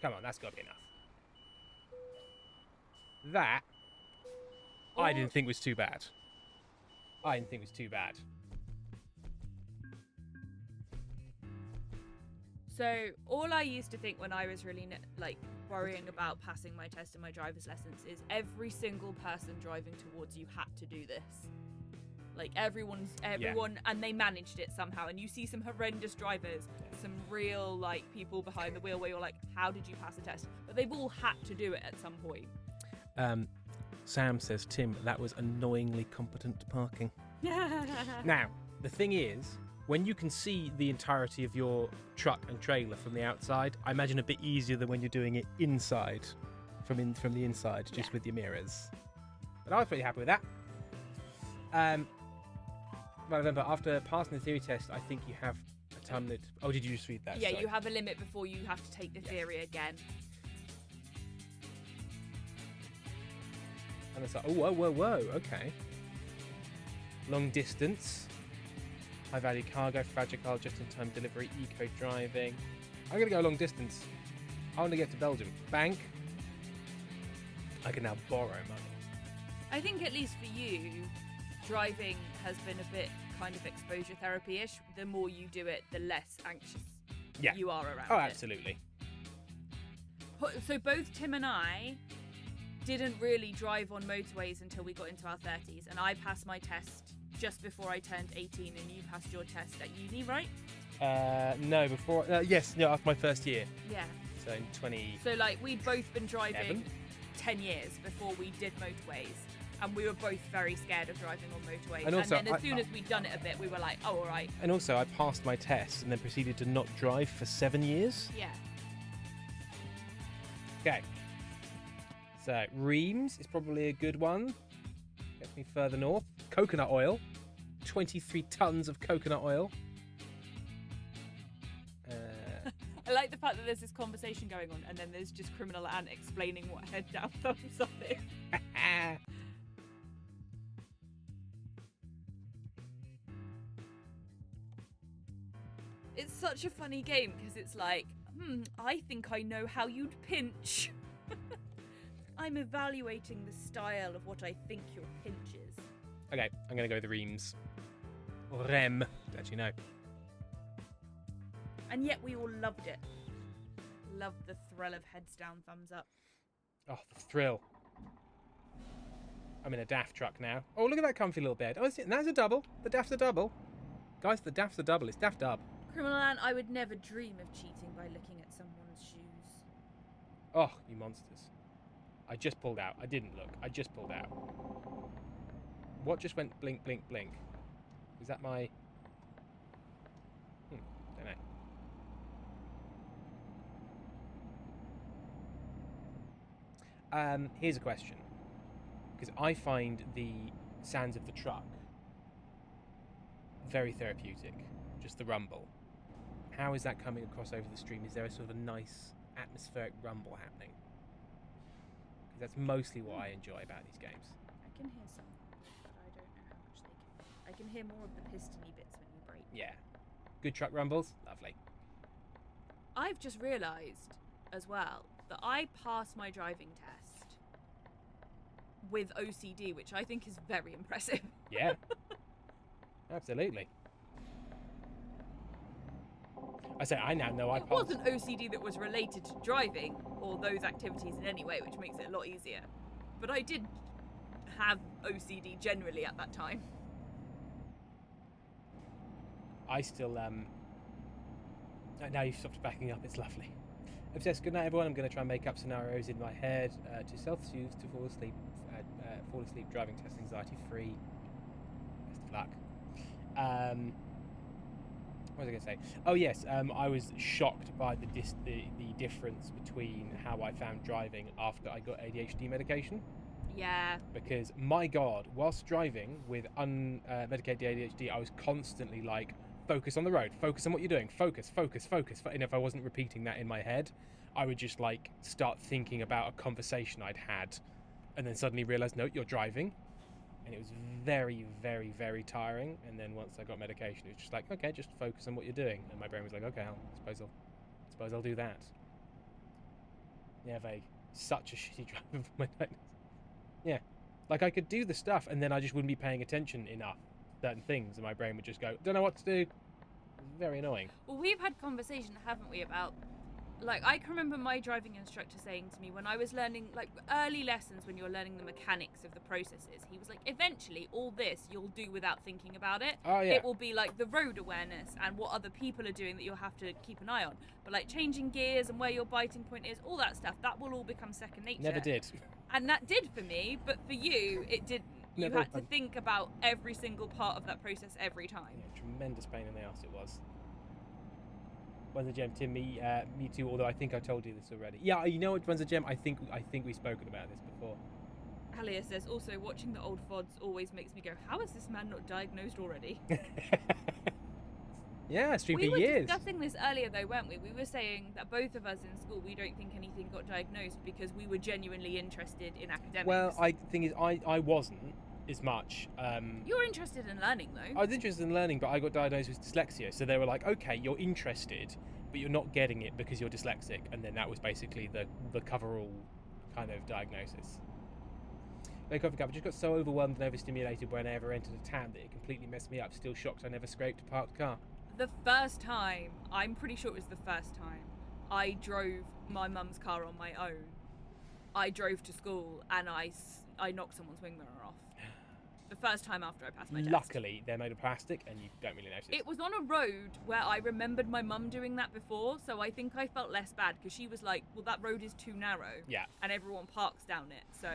Come on, that's got to be enough. That, I didn't think was too bad. So all I used to think when I was really worrying about passing my test and my driver's lessons is every single person driving towards you had to do this. Like everyone, and they managed it somehow. And you see some horrendous drivers, some real people behind the wheel where you're like, how did you pass the test? But they've all had to do it at some point. Sam says, Tim, that was annoyingly competent parking. Now, the thing is, when you can see the entirety of your truck and trailer from the outside, I imagine a bit easier than when you're doing it inside, from the inside, just with your mirrors. But I was pretty happy with that. But remember, after passing the theory test, I think you have a time limit. Oh, did you just read that? Yeah, Sorry. You have a limit before you have to take the theory again. And it's like, oh, whoa, okay. Long distance. High value cargo, fragile car, just in time delivery, eco driving. I'm going to go long distance. I want to get to Belgium. Bank. I can now borrow money. I think at least for you, driving has been a bit kind of exposure therapy-ish. The more you do it, the less anxious you are around it. Oh, absolutely. So both Tim and I didn't really drive on motorways until we got into our 30s, and I passed my test just before I turned 18, and you passed your test at uni, right? No, before. Yes, no, after my first year. Yeah. So in 20. So we'd both been driving 10 years before we did motorways, And we were both very scared of driving on motorways. And also, then as soon as we'd done it a bit, we were like, oh, all right. And also, I passed my test and then proceeded to not drive for 7 years. Yeah. Okay. So, Reims is probably a good one. Gets me further north. Coconut oil. 23 tons of coconut oil. I like the fact that there's this conversation going on and then there's just Criminal Ant explaining what head down, thumbs up is. It's such a funny game because it's like, I think I know how you'd pinch. I'm evaluating the style of what I think your pinch is. Okay, I'm going to go with Reims. Or Rem, as you know. And yet we all loved it. Loved the thrill of heads down, thumbs up. Oh, the thrill. I'm in a daft truck now. Oh, look at that comfy little bed. Oh, that's a double. The daft's a double. Guys, the daft's a double. It's daft dub. Criminal Ant, I would never dream of cheating by looking at someone's shoes. Oh, you monsters. I just pulled out. I didn't look. I just pulled out. What just went blink, blink, blink? Is that my... don't know. Here's a question. Because I find the sounds of the truck very therapeutic. Just the rumble. How is that coming across over the stream? Is there a sort of a nice atmospheric rumble happening? Because that's mostly what I enjoy about these games. I can hear some, but I don't know how much they can. I can hear more of the pistony bits when you brake. Yeah. Good truck rumbles? Lovely. I've just realised as well that I passed my driving test with OCD, which I think is very impressive. Yeah. Absolutely. I say I now know I passed. It wasn't OCD that was related to driving or those activities in any way, which makes it a lot easier. But I did have OCD generally at that time. I still, now you've stopped backing up, it's lovely. Obsessed, good night everyone. I'm going to try and make up scenarios in my head to self-soothe to fall asleep driving test anxiety free. Best of luck. What was I going to say? Oh yes, I was shocked by the difference between how I found driving after I got ADHD medication. Yeah. Because my God, whilst driving with unmedicated ADHD, I was constantly like, focus on the road, focus on what you're doing, focus. And if I wasn't repeating that in my head, I would just like start thinking about a conversation I'd had, and then suddenly realise, no, you're driving. And it was very, very, very tiring. And then once I got medication, it was just like, okay, just focus on what you're doing. And my brain was like, okay, I suppose I'll do that. Yeah, vague. Such a shitty driver for my diagnosis. Yeah, like I could do the stuff, and then I just wouldn't be paying attention enough to certain things, and my brain would just go, don't know what to do. Very annoying. Well, we've had conversation, haven't we, about, like, I can remember my driving instructor saying to me when I was learning, like, early lessons when you're learning the mechanics of the processes, he was like, eventually, all this you'll do without thinking about it. Oh, yeah. It will be, like, the road awareness and what other people are doing that you'll have to keep an eye on. But, like, changing gears and where your biting point is, all that stuff, that will all become second nature. Never did. And that did for me, but for you, it didn't. You Never had to think about every single part of that process every time. Yeah, tremendous pain in the ass it was. One's a gem, Tim. Me too. Although I think I told you this already. Yeah, you know what? One's a gem. I think we've spoken about this before. Alia says also watching the old VODs always makes me go, how is this man not diagnosed already? Yeah, stream for years. We were discussing this earlier though, weren't we? We were saying that both of us in school, we don't think anything got diagnosed because we were genuinely interested in academics. Well, I wasn't as much. You're interested in learning though. I was interested in learning, but I got diagnosed with dyslexia. So they were like, okay, you're interested, but you're not getting it because you're dyslexic. And then that was basically the coverall kind of diagnosis. Coffee cup. I just got so overwhelmed and overstimulated when I ever entered a town that it completely messed me up. Still shocked I never scraped a parked car. The first time, I'm pretty sure it was the first time, I drove my mum's car on my own. I drove to school and I knocked someone's wing mirror off. The first time after I passed my test. Luckily, they're made of plastic and you don't really notice. It was on a road where I remembered my mum doing that before, so I think I felt less bad because she was like, well, that road is too narrow. Yeah. And everyone parks down it, so,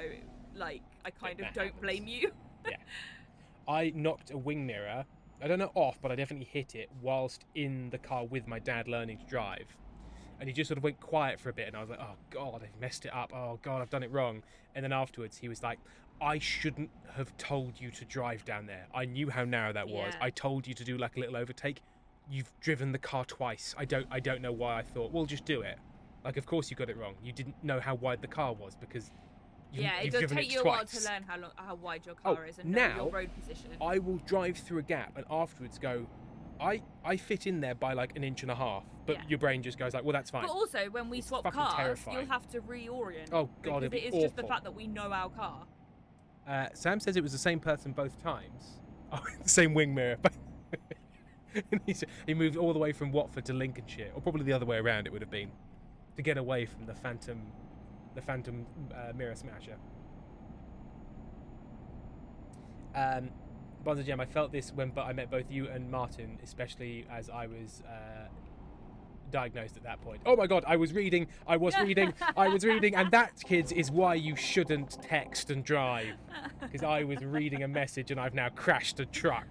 like, I kind of don't happens. blame you. Yeah. I knocked a wing mirror, I don't know off, but I definitely hit it whilst in the car with my dad learning to drive. And he just sort of went quiet for a bit, and I was like, oh, God, I've messed it up. Oh, God, I've done it wrong. And then afterwards, he was like, I shouldn't have told you to drive down there. I knew how narrow that was. Yeah. I told you to do like a little overtake. You've driven the car twice. I don't know why I thought, well, just do it. Like, of course you got it wrong. You didn't know how wide the car was because it does take you a while to learn how wide your car is and know your road position. I will drive through a gap and afterwards go, I fit in there by like an inch and a half, but your brain just goes like, well, that's fine. But also, when we swap cars, terrifying. You'll have to reorient. Oh, God, because it is just the fact that we know our car. Sam says it was the same person both times. Oh, the same wing mirror. He moved all the way from Watford to Lincolnshire, or probably the other way around it would have been, to get away from the phantom mirror smasher. Bonza Gem, I felt this when I met both you and Martin, especially as I was diagnosed at that point. Oh my God, I was reading, and that, kids, is why you shouldn't text and drive. Because I was reading a message and I've now crashed a truck.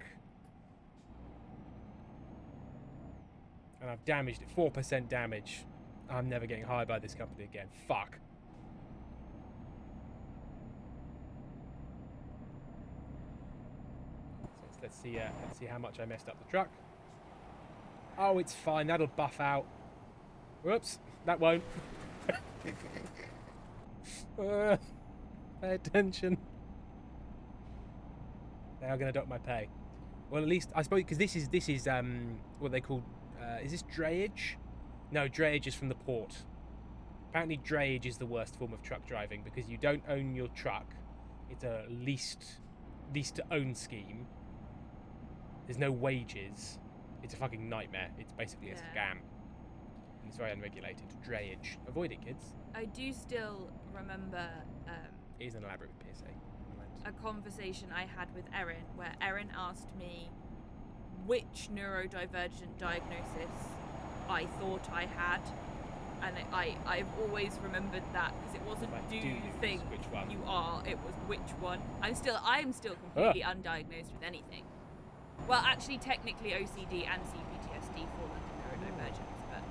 And I've damaged it, 4% damage. I'm never getting hired by this company again. Fuck. So let's see how much I messed up the truck. Oh, it's fine. That'll buff out. Whoops, that won't. Pay attention. They are going to dock my pay. Well, at least I suppose because this is what they call. Is this drayage? No, drayage is from the port. Apparently, drayage is the worst form of truck driving because you don't own your truck. It's a leased to own scheme. There's no wages. It's a fucking nightmare. It's basically a scam. And it's very unregulated. Drayage. Avoid it, kids. I do still remember... it is an elaborate PSA. A conversation I had with Erin where Erin asked me which neurodivergent diagnosis I thought I had. And I've always remembered that because it wasn't do you think which one? You are, it was which one. I'm still completely undiagnosed with anything. Well, actually, technically OCD and CPTSD fall under neurodivergence, but...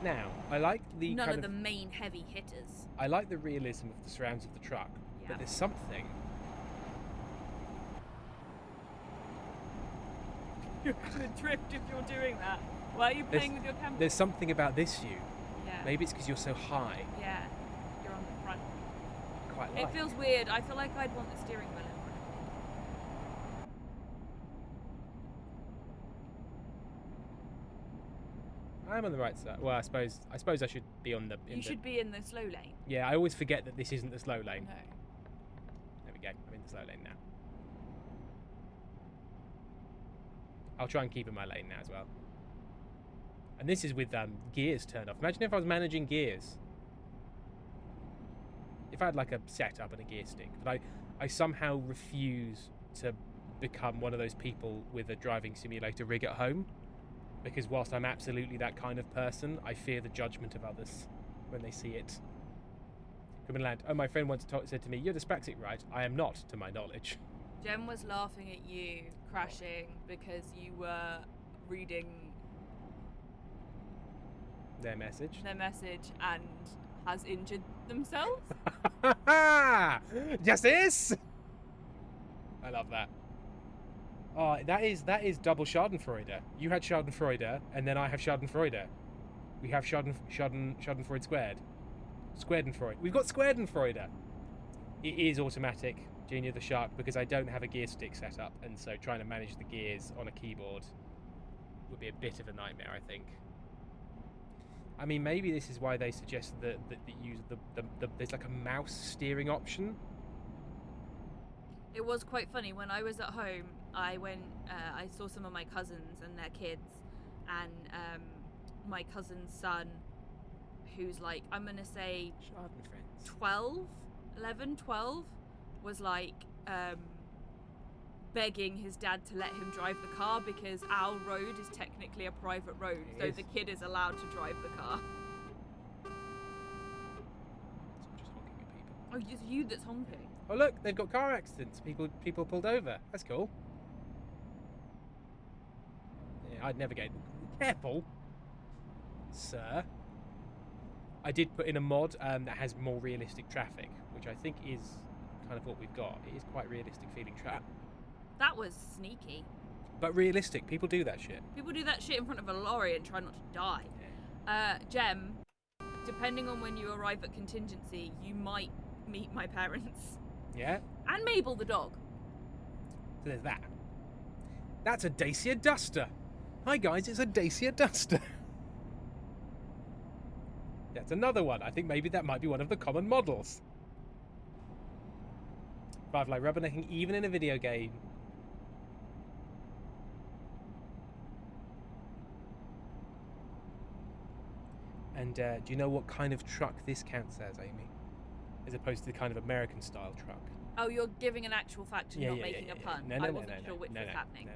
Now, I like the none of the main heavy hitters. I like the realism of the surrounds of the truck, but there's something... You're going to drift if you're doing that. Why are you playing with your camera? There's something about this view. Yeah. Maybe it's because you're so high. Yeah, you're on the front. Quite like. It feels weird. I feel like I'd want the steering wheel in front of me. I'm on the right side. Well, I suppose I should be on the... You should be in the slow lane. Yeah, I always forget that this isn't the slow lane. No. There we go. I'm in the slow lane now. I'll try and keep in my lane now as well. And this is with gears turned off. Imagine if I was managing gears. If I had like a setup and a gear stick. But I somehow refuse to become one of those people with a driving simulator rig at home. Because whilst I'm absolutely that kind of person, I fear the judgment of others when they see it. Criminal Land. Oh, my friend once said to me, "You're dyspraxic, right?" I am not, to my knowledge. Jem was laughing at you crashing because you were reading their message and has injured themselves. Justice! I love that. Oh, that is double Schadenfreude. You had Schadenfreude, and then I have Schadenfreude. We have Schadenfreude squared. Squaredenfreude. We've got Squaredenfreude. It is automatic, Junior the Shark, because I don't have a gear stick set up, and so trying to manage the gears on a keyboard would be a bit of a nightmare, I think. I mean, maybe this is why they suggest that use there's like a mouse steering option. It was quite funny when I was at home. I saw some of my cousins and their kids, and my cousin's son, who's like, I'm gonna say 12, was like begging his dad to let him drive the car because our road is technically a private road, so the kid is allowed to drive the car. So I'm just honking at people. Oh, it's you that's honking. Oh look, they've got car accidents. People pulled over. That's cool. Yeah, I'd never get... Careful, sir. I did put in a mod that has more realistic traffic, which I think is kind of what we've got. It is quite realistic feeling traffic. That was sneaky. But realistic. People do that shit. People do that shit in front of a lorry and try not to die. Yeah. Jem, depending on when you arrive at contingency, you might meet my parents. Yeah? And Mabel the dog. So there's that. That's a Dacia Duster. Hi guys, it's a Dacia Duster. That's another one. I think maybe that might be one of the common models. Firefly rubbernecking even in a video game. And do you know what kind of truck this counts as, Amy? As opposed to the kind of American style truck. Oh, you're giving an actual fact and not making a pun. No, I wasn't sure which was happening. No.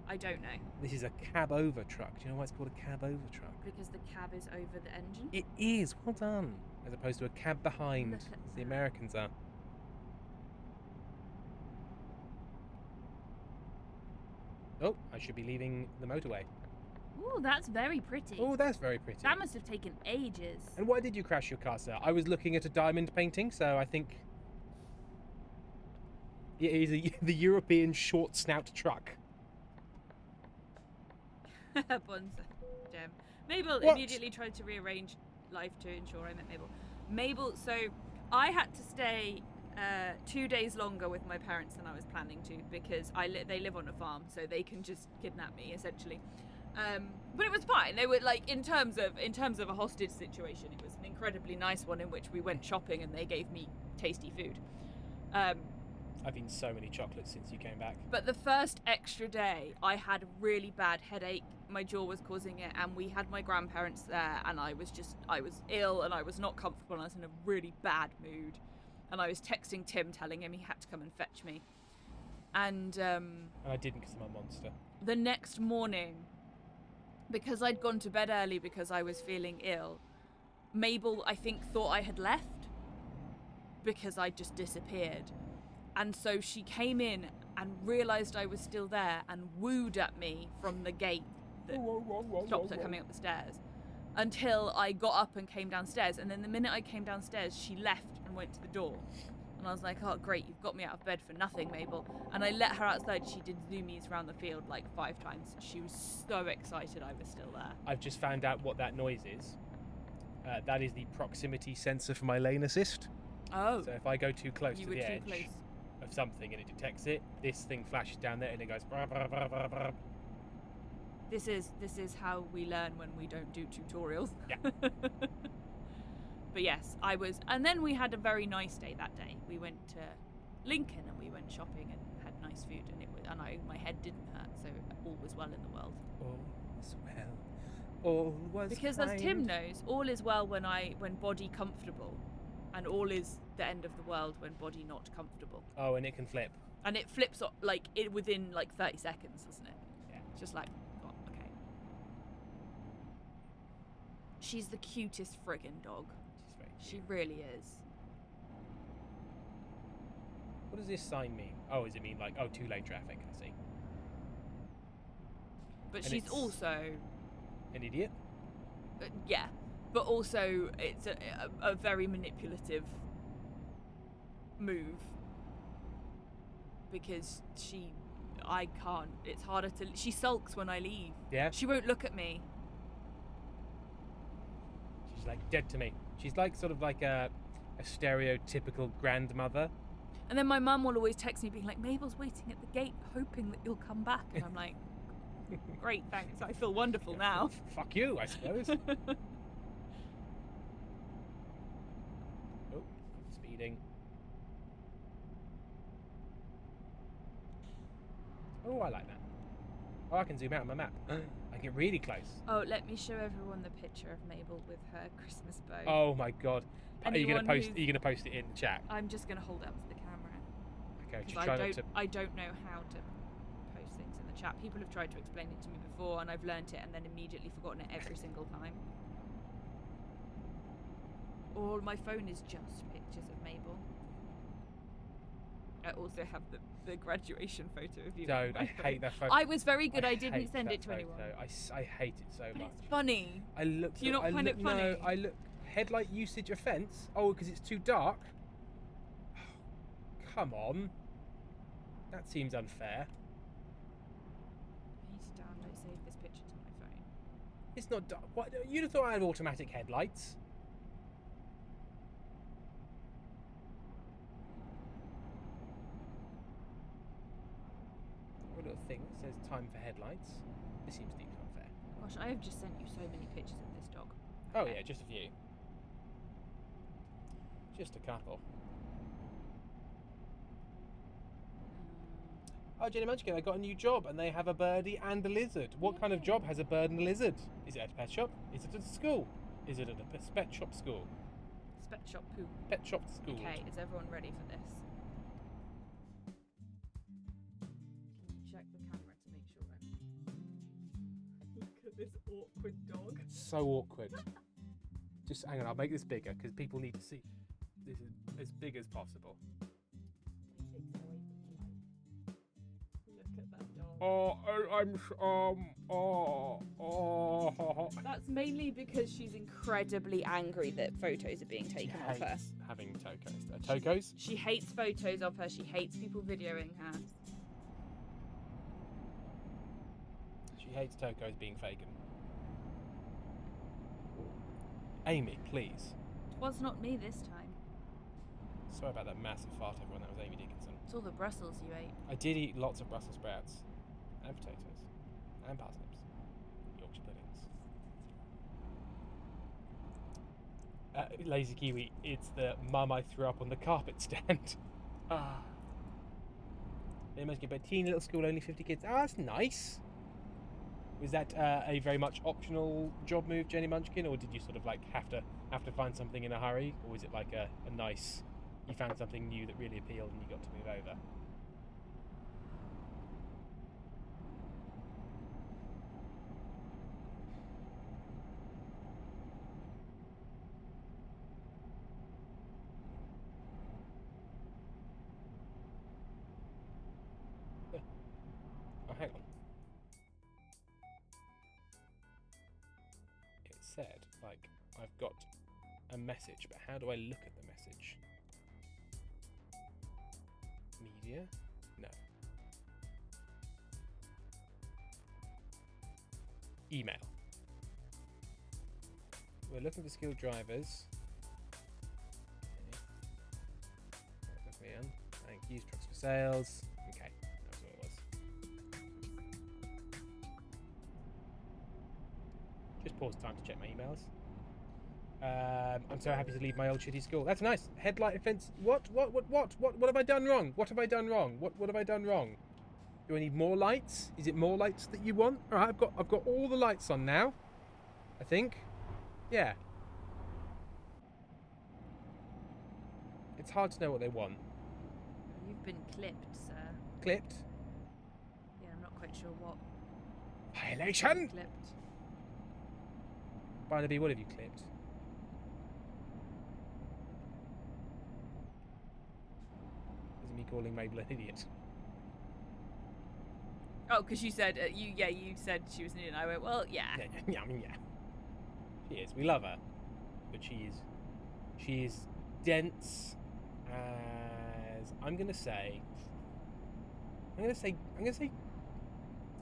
I don't know. This is a cab over truck. Do you know why it's called a cab over truck? Because the cab is over the engine? It is. Well done. As opposed to a cab behind, as the Americans are. Oh, I should be leaving the motorway. Ooh, that's very pretty. Oh, that's very pretty. That must have taken ages. And why did you crash your car, sir? I was looking at a diamond painting, so I think it is the European short snout truck. Bonza, Jem. Mabel immediately tried to rearrange life to ensure I met Mabel. Mabel, so I had to stay 2 days longer with my parents than I was planning to because they live on a farm, so they can just kidnap me essentially. But it was fine. They were like, in terms of a hostage situation, it was an incredibly nice one in which we went shopping and they gave me tasty food. I've eaten so many chocolates since you came back. But the first extra day, I had a really bad headache. My jaw was causing it, and we had my grandparents there, and I was ill, and I was not comfortable, and I was in a really bad mood. And I was texting Tim, telling him he had to come and fetch me. And I didn't because I'm a monster. The next morning, because I'd gone to bed early because I was feeling ill, Mabel, I think, thought I had left because I just disappeared. And so she came in and realised I was still there and wooed at me from the gate that stops her coming up the stairs until I got up and came downstairs. And then the minute I came downstairs, she left and went to the door. And I was like, oh, great, you've got me out of bed for nothing, Mabel. And I let her outside. She did zoomies around the field like 5 times. She was so excited I was still there. I've just found out what that noise is. That is the proximity sensor for my lane assist. Oh. So if I go too close to the edge of something and it detects it, this thing flashes down there and it goes... Brr, brr, brr, brr, brr. This is how we learn when we don't do tutorials. Yeah. But yes, I was... And then we had a very nice day that day. We went to Lincoln and we went shopping and had nice food, and my head didn't hurt, so all was well in the world. All was well. All was because kind. As Tim knows, all is well when body comfortable, and all is the end of the world when body not comfortable. Oh, and it can flip. And it flips within 30 seconds, doesn't it? Yeah. It's just like, oh, okay. She's the cutest friggin' dog. She really is. What does this sign mean? Oh, does it mean like, 2-lane traffic? I see. But and she's also... An idiot? Yeah. But also, it's a very manipulative move. Because I can't. It's harder to... She sulks when I leave. Yeah? She won't look at me. She's like dead to me. She's like sort of like a stereotypical grandmother. And then my mum will always text me being like, Mabel's waiting at the gate hoping that you'll come back. And I'm like, great, thanks. I feel wonderful now. Fuck you, I suppose. Oh, speeding. Oh, I like that. Oh, I can zoom out on my map. I get really close. Oh, let me show everyone the picture of Mabel with her Christmas bow. Oh my god. Are you gonna post it in the chat? I'm just gonna hold it up to the camera. Okay, just Because try not to. I don't know how to post things in the chat. People have tried to explain it to me before, and I've learnt it and then immediately forgotten it every single time. Or my phone is just pictures of Mabel. I also have the graduation photo of you. Don't. I hate that photo. I was very good. I didn't send it to anyone. I hate it so much. It's funny. I looked. Do you not find it funny? No, I look. Headlight usage offence. Oh, because it's too dark. Come on. That seems unfair. I need to download, save this picture to my phone. It's not dark. What? You'd have thought I had automatic headlights. A little thing that says time for headlights. This seems deeply unfair. Gosh, I have just sent you so many pictures of this dog. Okay. Oh yeah, just a few. Just a couple. Oh, Jenny Munchkin, I got a new job and they have a birdie and a lizard. What kind of job has a bird and a lizard? Is it at a pet shop? Is it at a school? Is it at a pet shop school? Pet shop poo. Pet shop school. Okay, is everyone ready for this? Can you check the camera to make sure Look at this awkward dog. So awkward. Just hang on, I'll make this bigger because people need to see. This is as big as possible. That's mainly because she's incredibly angry that photos are being taken of her. Having tokos. Tokos? She hates photos of her. She hates people videoing her. She hates tokos being faken. Amy, please. It was not me this time. Sorry about that massive fart, everyone. That was Amy Dickinson. It's all the Brussels you ate. I did eat lots of Brussels sprouts. And potatoes. And parsnips. Yorkshire puddings. Lazy Kiwi, it's the mum I threw up on the carpet stand. They must get a teeny little school, only 50 kids. That's nice. Was that a very much optional job move, Jenny Munchkin, or did you sort of like have to find something in a hurry, or was it like a nice, you found something new that really appealed and you got to move over? Oh, hang on. It said, like, I've got a message, but how do I look at the message? Media? No. Email. We're looking for skilled drivers. Okay. Thank you. Trucks for sales. Okay. That's what it was. Just pause time to check my emails. I'm so happy to leave my old shitty school. That's nice. Headlight offence. What have I done wrong? What have I done wrong? What have I done wrong? Do I need more lights? Is it more lights that you want? All right, I've got all the lights on now. I think. Yeah. It's hard to know what they want. You've been clipped, sir. Clipped? Yeah, I'm not quite sure what. Violation! Clipped. Barnaby, what have you clipped? Isn't me calling Mabel an idiot? Oh, because you said you said she was an idiot. I went, well, yeah. Yeah, I mean, yeah. She is. We love her, but she is dense as I'm gonna say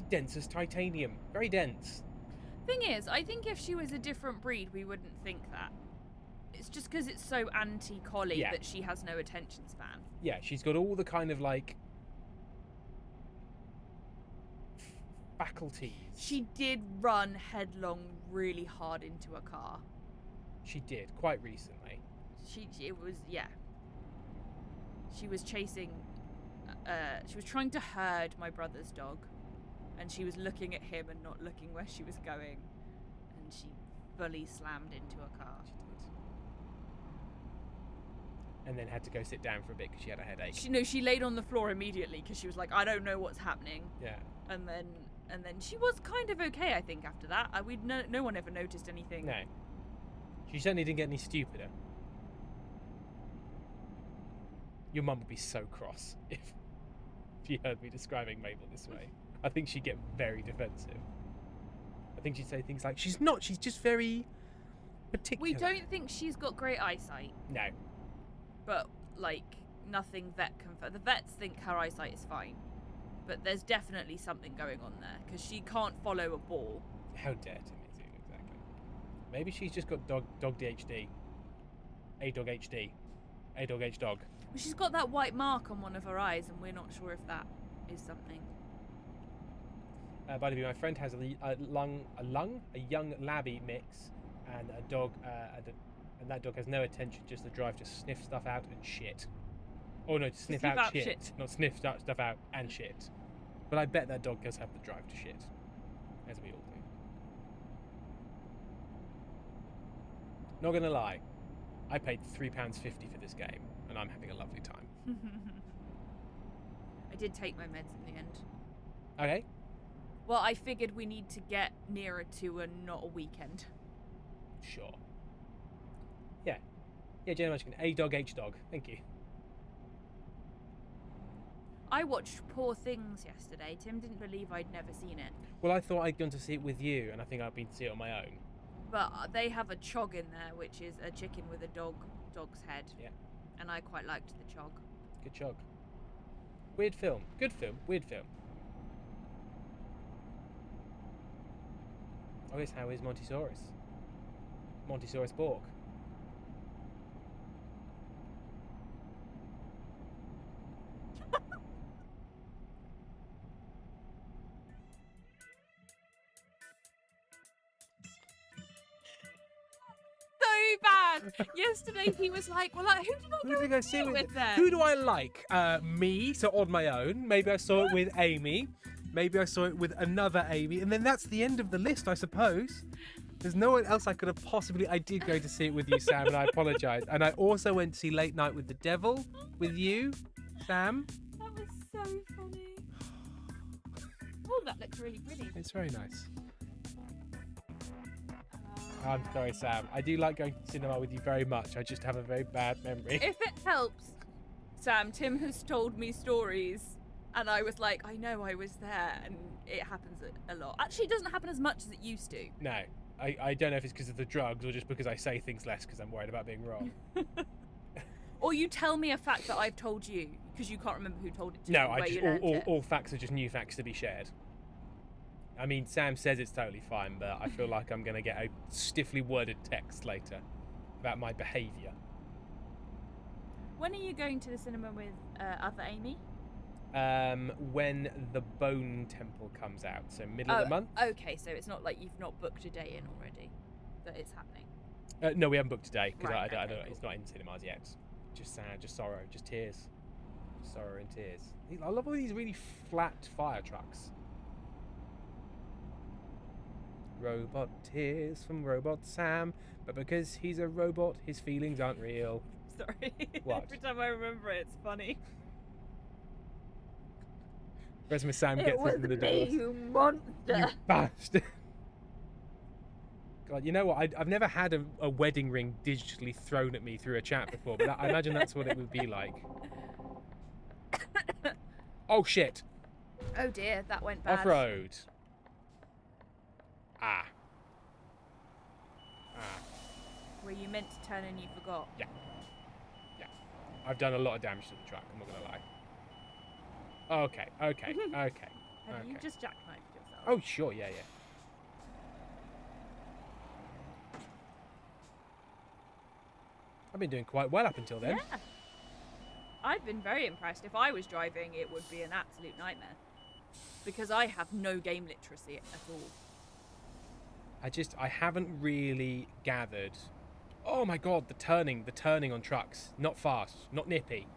dense as titanium. Very dense. Thing is, I think if she was a different breed, we wouldn't think that. It's just because it's so anti-collie that she has no attention span. Yeah, she's got all the kind of like faculties. She did run headlong really hard into a car. She did, quite recently. She was chasing, she was trying to herd my brother's dog, and she was looking at him and not looking where she was going, and she fully slammed into a car. and then had to go sit down for a bit because she had a headache. She laid on the floor immediately because she was like, I don't know what's happening. Yeah. And then she was kind of okay, I think, after that. No one ever noticed anything. No. She certainly didn't get any stupider. Your mum would be so cross if she heard me describing Mabel this way. I think she'd get very defensive. I think she'd say things like, she's just very particular. We don't think she's got great eyesight. No. But, like, nothing vet confirmed. The vets think her eyesight is fine. But there's definitely something going on there, because she can't follow a ball. How dare Timmy, exactly. Maybe she's just got dog DHD. A dog HD. A dog H dog. Well, she's got that white mark on one of her eyes, and we're not sure if that is something. By the way, my friend has a young labby mix, and a dog, and that dog has no attention, just the drive to sniff stuff out and shit. Oh no, to sniff out shit. Not sniff stuff out and shit. But I bet that dog does have the drive to shit, as we all do. Not gonna lie, I paid £3.50 for this game, and I'm having a lovely time. I did take my meds in the end. Okay. Well, I figured we need to get nearer to not a weekend. Sure. Yeah. Yeah, Jenna Munchkin. A dog, H dog. Thank you. I watched Poor Things yesterday. Tim didn't believe I'd never seen it. Well, I thought I'd gone to see it with you, and I think I've been to see it on my own. But they have a chog in there, which is a chicken with a dog's head. Yeah. And I quite liked the chog. Good chog. Weird film. Good film. Weird film. Oh, yes, how is Montysaurus? Montysaurus Bork. Bad. Yesterday he was like, well, who did I see it with then? Who do I like? Me, so on my own. Maybe I saw it with Amy. Maybe I saw it with another Amy. And then that's the end of the list, I suppose. There's no one else I could have possibly... I did go to see it with you, Sam, and I apologise. And I also went to see Late Night with the Devil with you, Sam. That was so funny. Oh, that looks really pretty. It's very nice. I'm sorry, Sam. I do like going to cinema with you very much. I just have a very bad memory. If it helps, Sam, Tim has told me stories, and I was like, I know I was there, and it happens a lot. Actually, it doesn't happen as much as it used to. No. I don't know if it's because of the drugs or just because I say things less because I'm worried about being wrong. Or you tell me a fact that I've told you, because you can't remember who told it to you. No, all facts are just new facts to be shared. I mean, Sam says it's totally fine, but I feel like I'm going to get a stiffly worded text later about my behaviour. When are you going to the cinema with other Amy? When The Bone Temple comes out, so middle of the month. Okay, so it's not like you've not booked a day in already, that it's happening. No, we haven't booked today because right, I don't. It's not in cinemas yet. Just sad, just sorrow, just tears, sorrow and tears. I love all these really flat fire trucks. Robot tears from Robot Sam, but because he's a robot, his feelings aren't real. Sorry. What? Every time I remember it, it's funny. Whereas Miss Sam gets into the doors. You monster! You bastard! God, you know what? I've never had a wedding ring digitally thrown at me through a chat before, but I imagine that's what it would be like. Oh shit! Oh dear, that went bad. Off-road. Were you meant to turn and you forgot? Yeah. I've done a lot of damage to the truck, I'm not going to lie. Okay. Have you just jackknifed yourself? Oh, sure, yeah. I've been doing quite well up until then. Yeah. I've been very impressed. If I was driving, it would be an absolute nightmare. Because I have no game literacy at all. I haven't really gathered. Oh my god, the turning on trucks. Not fast, not nippy.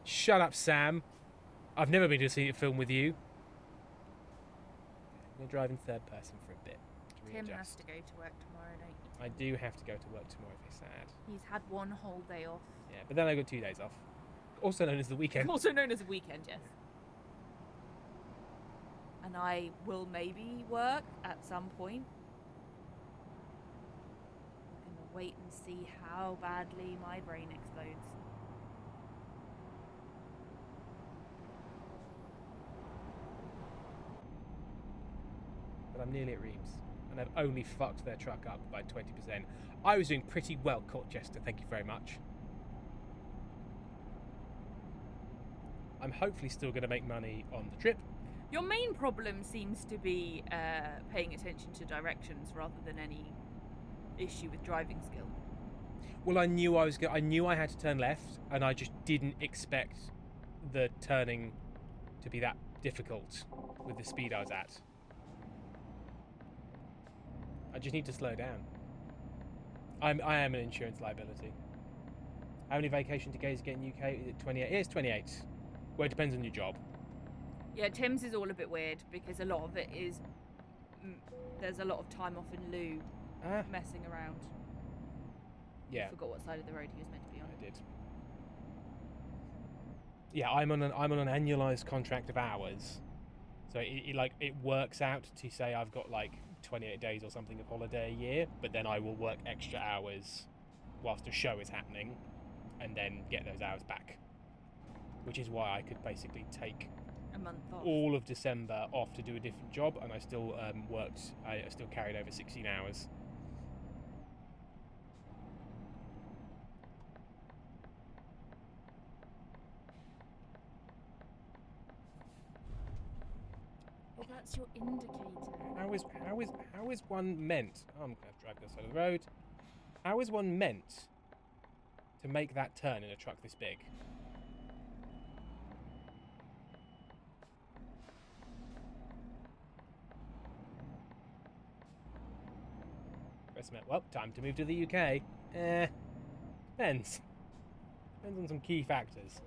Shut up, Sam. I've never been to see a film with you. I'm going to drive in third person for a bit. Tim has to go to work tomorrow, don't you? I do have to go to work tomorrow, if they're sad. He's had one whole day off. Yeah, but then I got 2 days off. Also known as the weekend. Also known as a weekend, yes. And I will maybe work at some point. I'm going to wait and see how badly my brain explodes. But I'm nearly at Reams, and I've only fucked their truck up by 20%. I was doing pretty well, Colchester, thank you very much. I'm hopefully still going to make money on the trip. Your main problem seems to be paying attention to directions rather than any issue with driving skill. Well, I knew I had to turn left, and I just didn't expect the turning to be that difficult with the speed I was at. I just need to slow down. I am an insurance liability. How many vacation days get in UK? Is it 28? Yeah, it's 28. Well, it depends on your job. Yeah, Tim's is all a bit weird because a lot of it is... there's a lot of time off in lieu messing around. Yeah. I forgot what side of the road he was meant to be on. I did. Yeah, I'm on an annualized contract of hours. So it works out to say I've got like 28 days or something of holiday a year, but then I will work extra hours whilst a show is happening and then get those hours back. Which is why I could basically take a month off. All of December off to do a different job, and I still I still carried over 16 hours. Well, that's your indicator. How is one meant? Oh, I'm going to drive this side of the road. How is one meant to make that turn in a truck this big? Well, time to move to the UK. Depends. Depends on some key factors.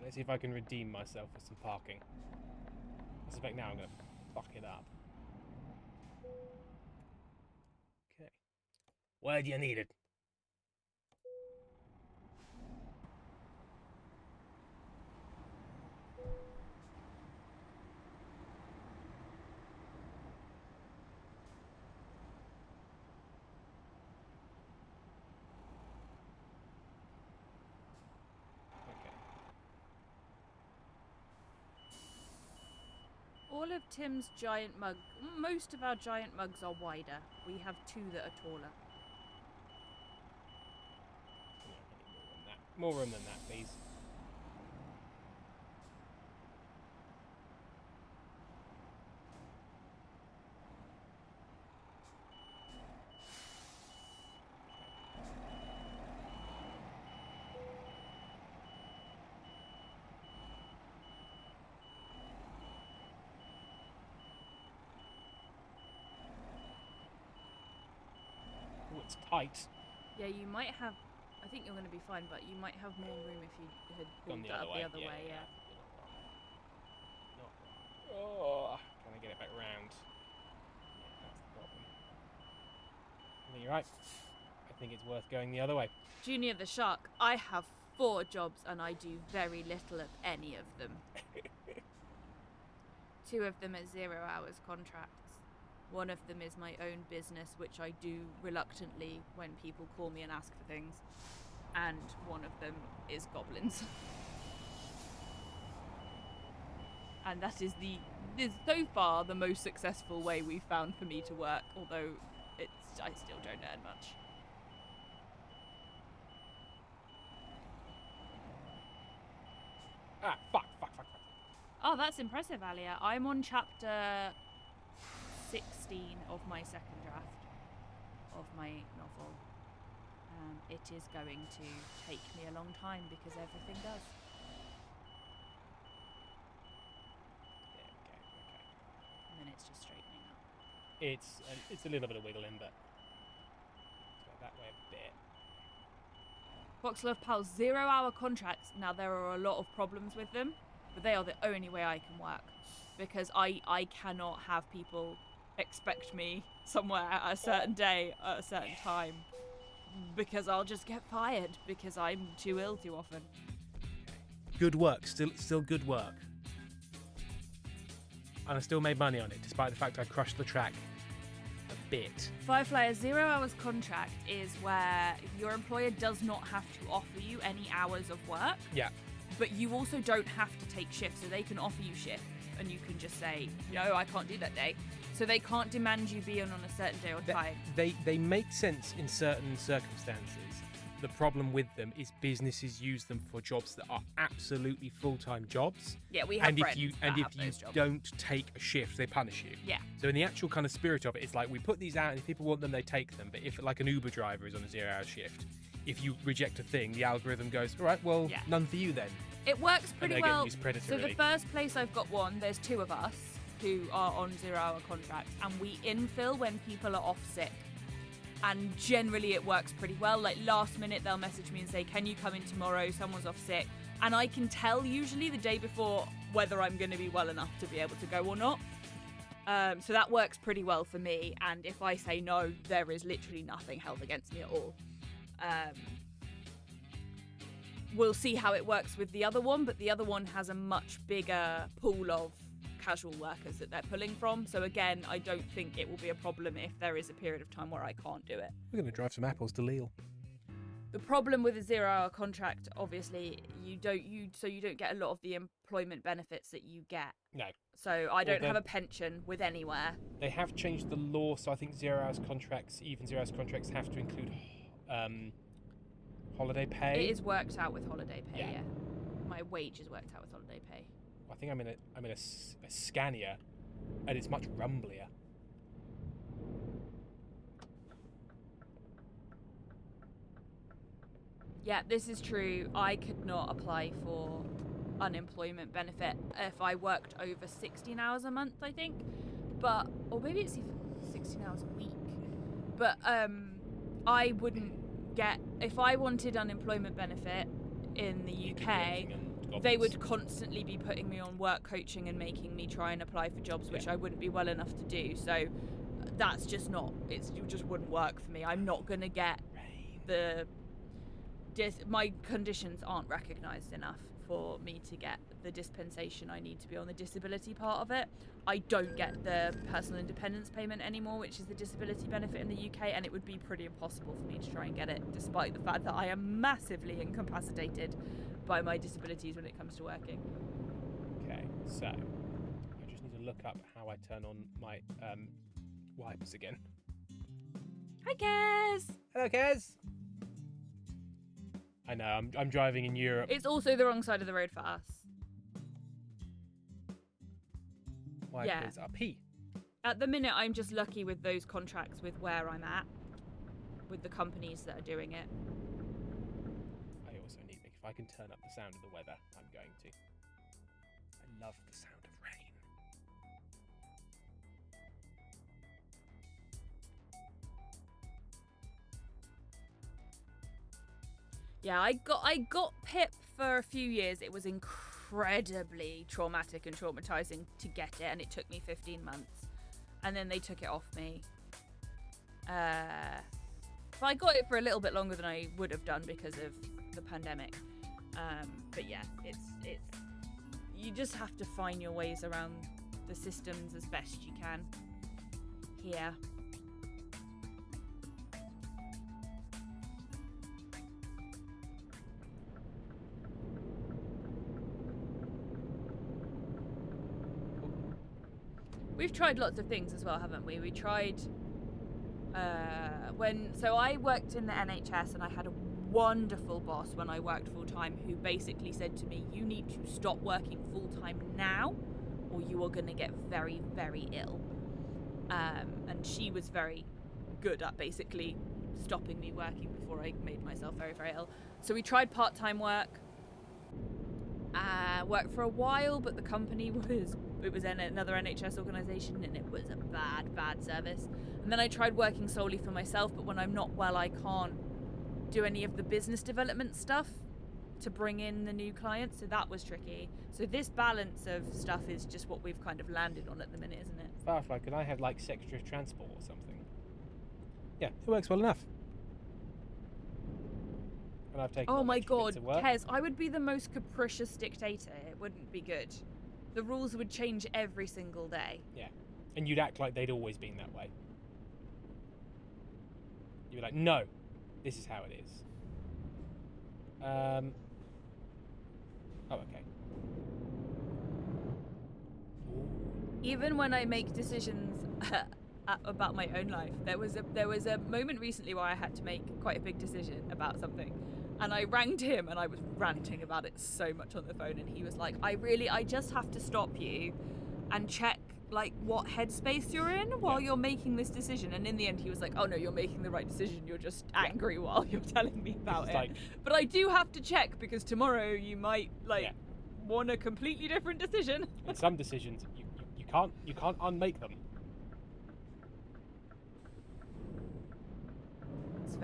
Let's see if I can redeem myself with some parking. I suspect now I'm going to fuck it up. Okay. Where do you need it? All of Tim's giant mugs, most of our giant mugs are wider. We have 2 that are taller. More room than that, please. It's tight. Yeah, you might have... I think you're going to be fine, but you might have more room if you had pulled that up the other way, yeah. Oh, trying to get it back round. Yeah, that's the problem. I think you're right. I think it's worth going the other way. Junior the Shark, I have 4 jobs and I do very little of any of them. 2 of them are 0 hours contracts. One of them is my own business, which I do reluctantly when people call me and ask for things. And one of them is goblins. And that is so far the most successful way we've found for me to work, although I still don't earn much. Fuck. Oh, that's impressive, Alia. I'm on chapter 16 of my second draft of my novel. It is going to take me a long time because everything does. Yeah, okay. And then it's just straightening up. It's a little bit of wiggling, but let's go that way a bit. Boxlove Pals, 0 hour contracts. Now there are a lot of problems with them, but they are the only way I can work because I cannot have people expect me somewhere at a certain day at a certain time, because I'll just get fired because I'm too ill too often. Good work, still good work. And I still made money on it, despite the fact I crushed the track a bit. Firefly, a 0 hours contract is where your employer does not have to offer you any hours of work. Yeah. But you also don't have to take shifts, so they can offer you shifts, and you can just say, no, I can't do that day. So they can't demand you be on a certain day or time. They make sense in certain circumstances. The problem with them is businesses use them for jobs that are absolutely full-time jobs. Yeah, we have and friends if you don't take a shift, they punish you. Yeah. So in the actual kind of spirit of it, it's like we put these out, and if people want them, they take them. But if like an Uber driver is on a 0-hour shift, if you reject a thing, the algorithm goes, all right, well, none for you then. It works pretty well. So the predatorily. first place I've got one, there's 2 of us who are on 0-hour contracts, and we infill when people are off sick. And generally it works pretty well. Like last minute they'll message me and say, can you come in tomorrow? Someone's off sick. And I can tell usually the day before whether I'm going to be well enough to be able to go or not. So that works pretty well for me. And if I say no, there is literally nothing held against me at all. We'll see how it works with the other one, but the other one has a much bigger pool of casual workers that they're pulling from. So again, I don't think it will be a problem if there is a period of time where I can't do it. We're going to drive some apples to Lille. The problem with a 0-hour contract, obviously, you don't get a lot of the employment benefits that you get. No. So I don't have a pension with anywhere. They have changed the law, so I think 0-hour contracts, even 0-hour contracts, have to include holiday pay. It is worked out with holiday pay. Yeah. My wage is worked out with holiday pay. I think I'm in a Scania, and it's much rumblier. Yeah, this is true. I could not apply for unemployment benefit if I worked over 16 hours a month, I think. Or maybe it's even 16 hours a week. But I wouldn't get, if I wanted unemployment benefit in the UK, they would constantly be putting me on work coaching and making me try and apply for jobs which I wouldn't be well enough to do. So that's just not, it just wouldn't work for me. I'm not going to get my conditions aren't recognised enough for me to get the dispensation I need to be on the disability part of it. I don't get the personal independence payment anymore, which is the disability benefit in the UK, and it would be pretty impossible for me to try and get it, despite the fact that I am massively incapacitated by my disabilities when it comes to working. Okay, so I just need to look up how I turn on my wipers again. Hi, Kez! Hello, Kez! I know, I'm driving in Europe. It's also the wrong side of the road for us. Wipers are P. At the minute, I'm just lucky with those contracts with where I'm at, with the companies that are doing it. I also need, if I can turn up the sound of the weather, I'm going to. I love the sound of rain. Yeah, I got PIP for a few years. It was incredibly traumatic and traumatizing to get it, and it took me 15 months. And then they took it off me. So I got it for a little bit longer than I would have done because of the pandemic. But yeah, it's you just have to find your ways around the systems as best you can here. We've tried lots of things as well, haven't we? We tried so I worked in the NHS, and I had a wonderful boss when I worked full-time who basically said to me, you need to stop working full-time now or you are going to get very, very ill. And she was very good at basically stopping me working before I made myself very, very ill. So we tried part-time work. Worked for a while, but the company was another NHS organisation, and it was a bad service. And then I tried working solely for myself, but when I'm not well, I can't do any of the business development stuff to bring in the new clients, so that was tricky. So this balance of stuff is just what we've kind of landed on at the minute, isn't it? Firefly, could I have like Secretary of Transport or something? Yeah, it works well enough. And I've taken. Oh my god, Kez, I would be the most capricious dictator. It wouldn't be good. The rules would change every single day. Yeah, and you'd act like they'd always been that way. You'd be like, no, this is how it is. Oh, okay. Even when I make decisions about my own life, there was a moment recently where I had to make quite a big decision about something, and I rang him and I was ranting about it so much on the phone, and he was like, I just have to stop you and check like what headspace you're in while you're making this decision. And in the end he was like, oh no, you're making the right decision, you're just angry while you're telling me about it. But I do have to check because tomorrow you might want a completely different decision. And some decisions you can't unmake them.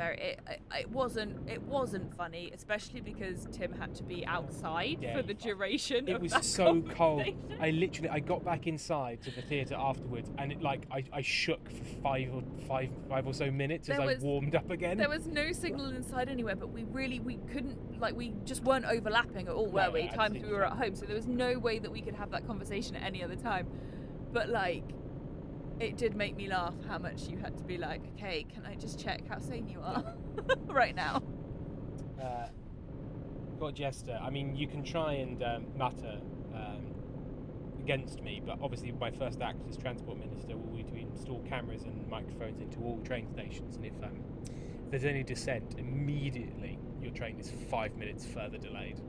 It wasn't funny, especially because Tim had to be outside for the duration. It was so cold. I got back inside to the theatre afterwards, and I shook for five or so minutes as I warmed up again. There was no signal inside anywhere, but we couldn't, we just weren't overlapping at all, were we? Times we were at home, so there was no way that we could have that conversation at any other time. But it did make me laugh how much you had to be like, okay, can I just check how sane you are right now? Got Jester. I mean, you can try and mutter against me, but obviously my first act as Transport Minister will be to install cameras and microphones into all train stations, and if there's any dissent, immediately your train is 5 minutes further delayed.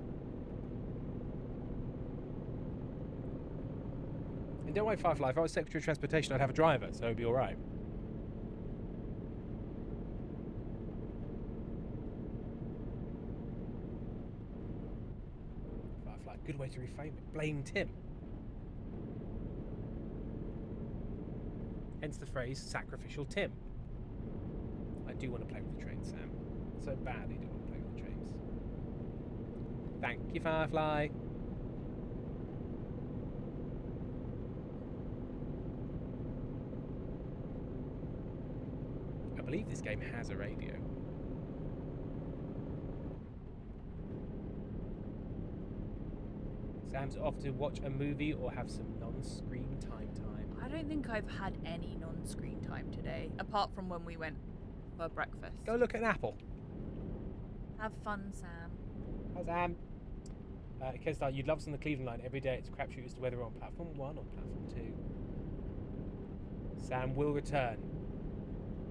And don't worry, Firefly, if I was Secretary of Transportation, I'd have a driver, so it'd be alright. Firefly, good way to reframe it. Blame Tim. Hence the phrase, sacrificial Tim. I do want to play with the trains, Sam. So badly do want to play with the trains. Thank you, Firefly. I believe this game has a radio. Sam's off to watch a movie or have some non-screen time. I don't think I've had any non-screen time today, apart from when we went for breakfast. Go look at an apple. Have fun, Sam. Hi, Sam. Kestar, you'd love us on the Cleveland line every day. It's a crapshoot as to whether we're on platform 1 or platform 2. Sam will return.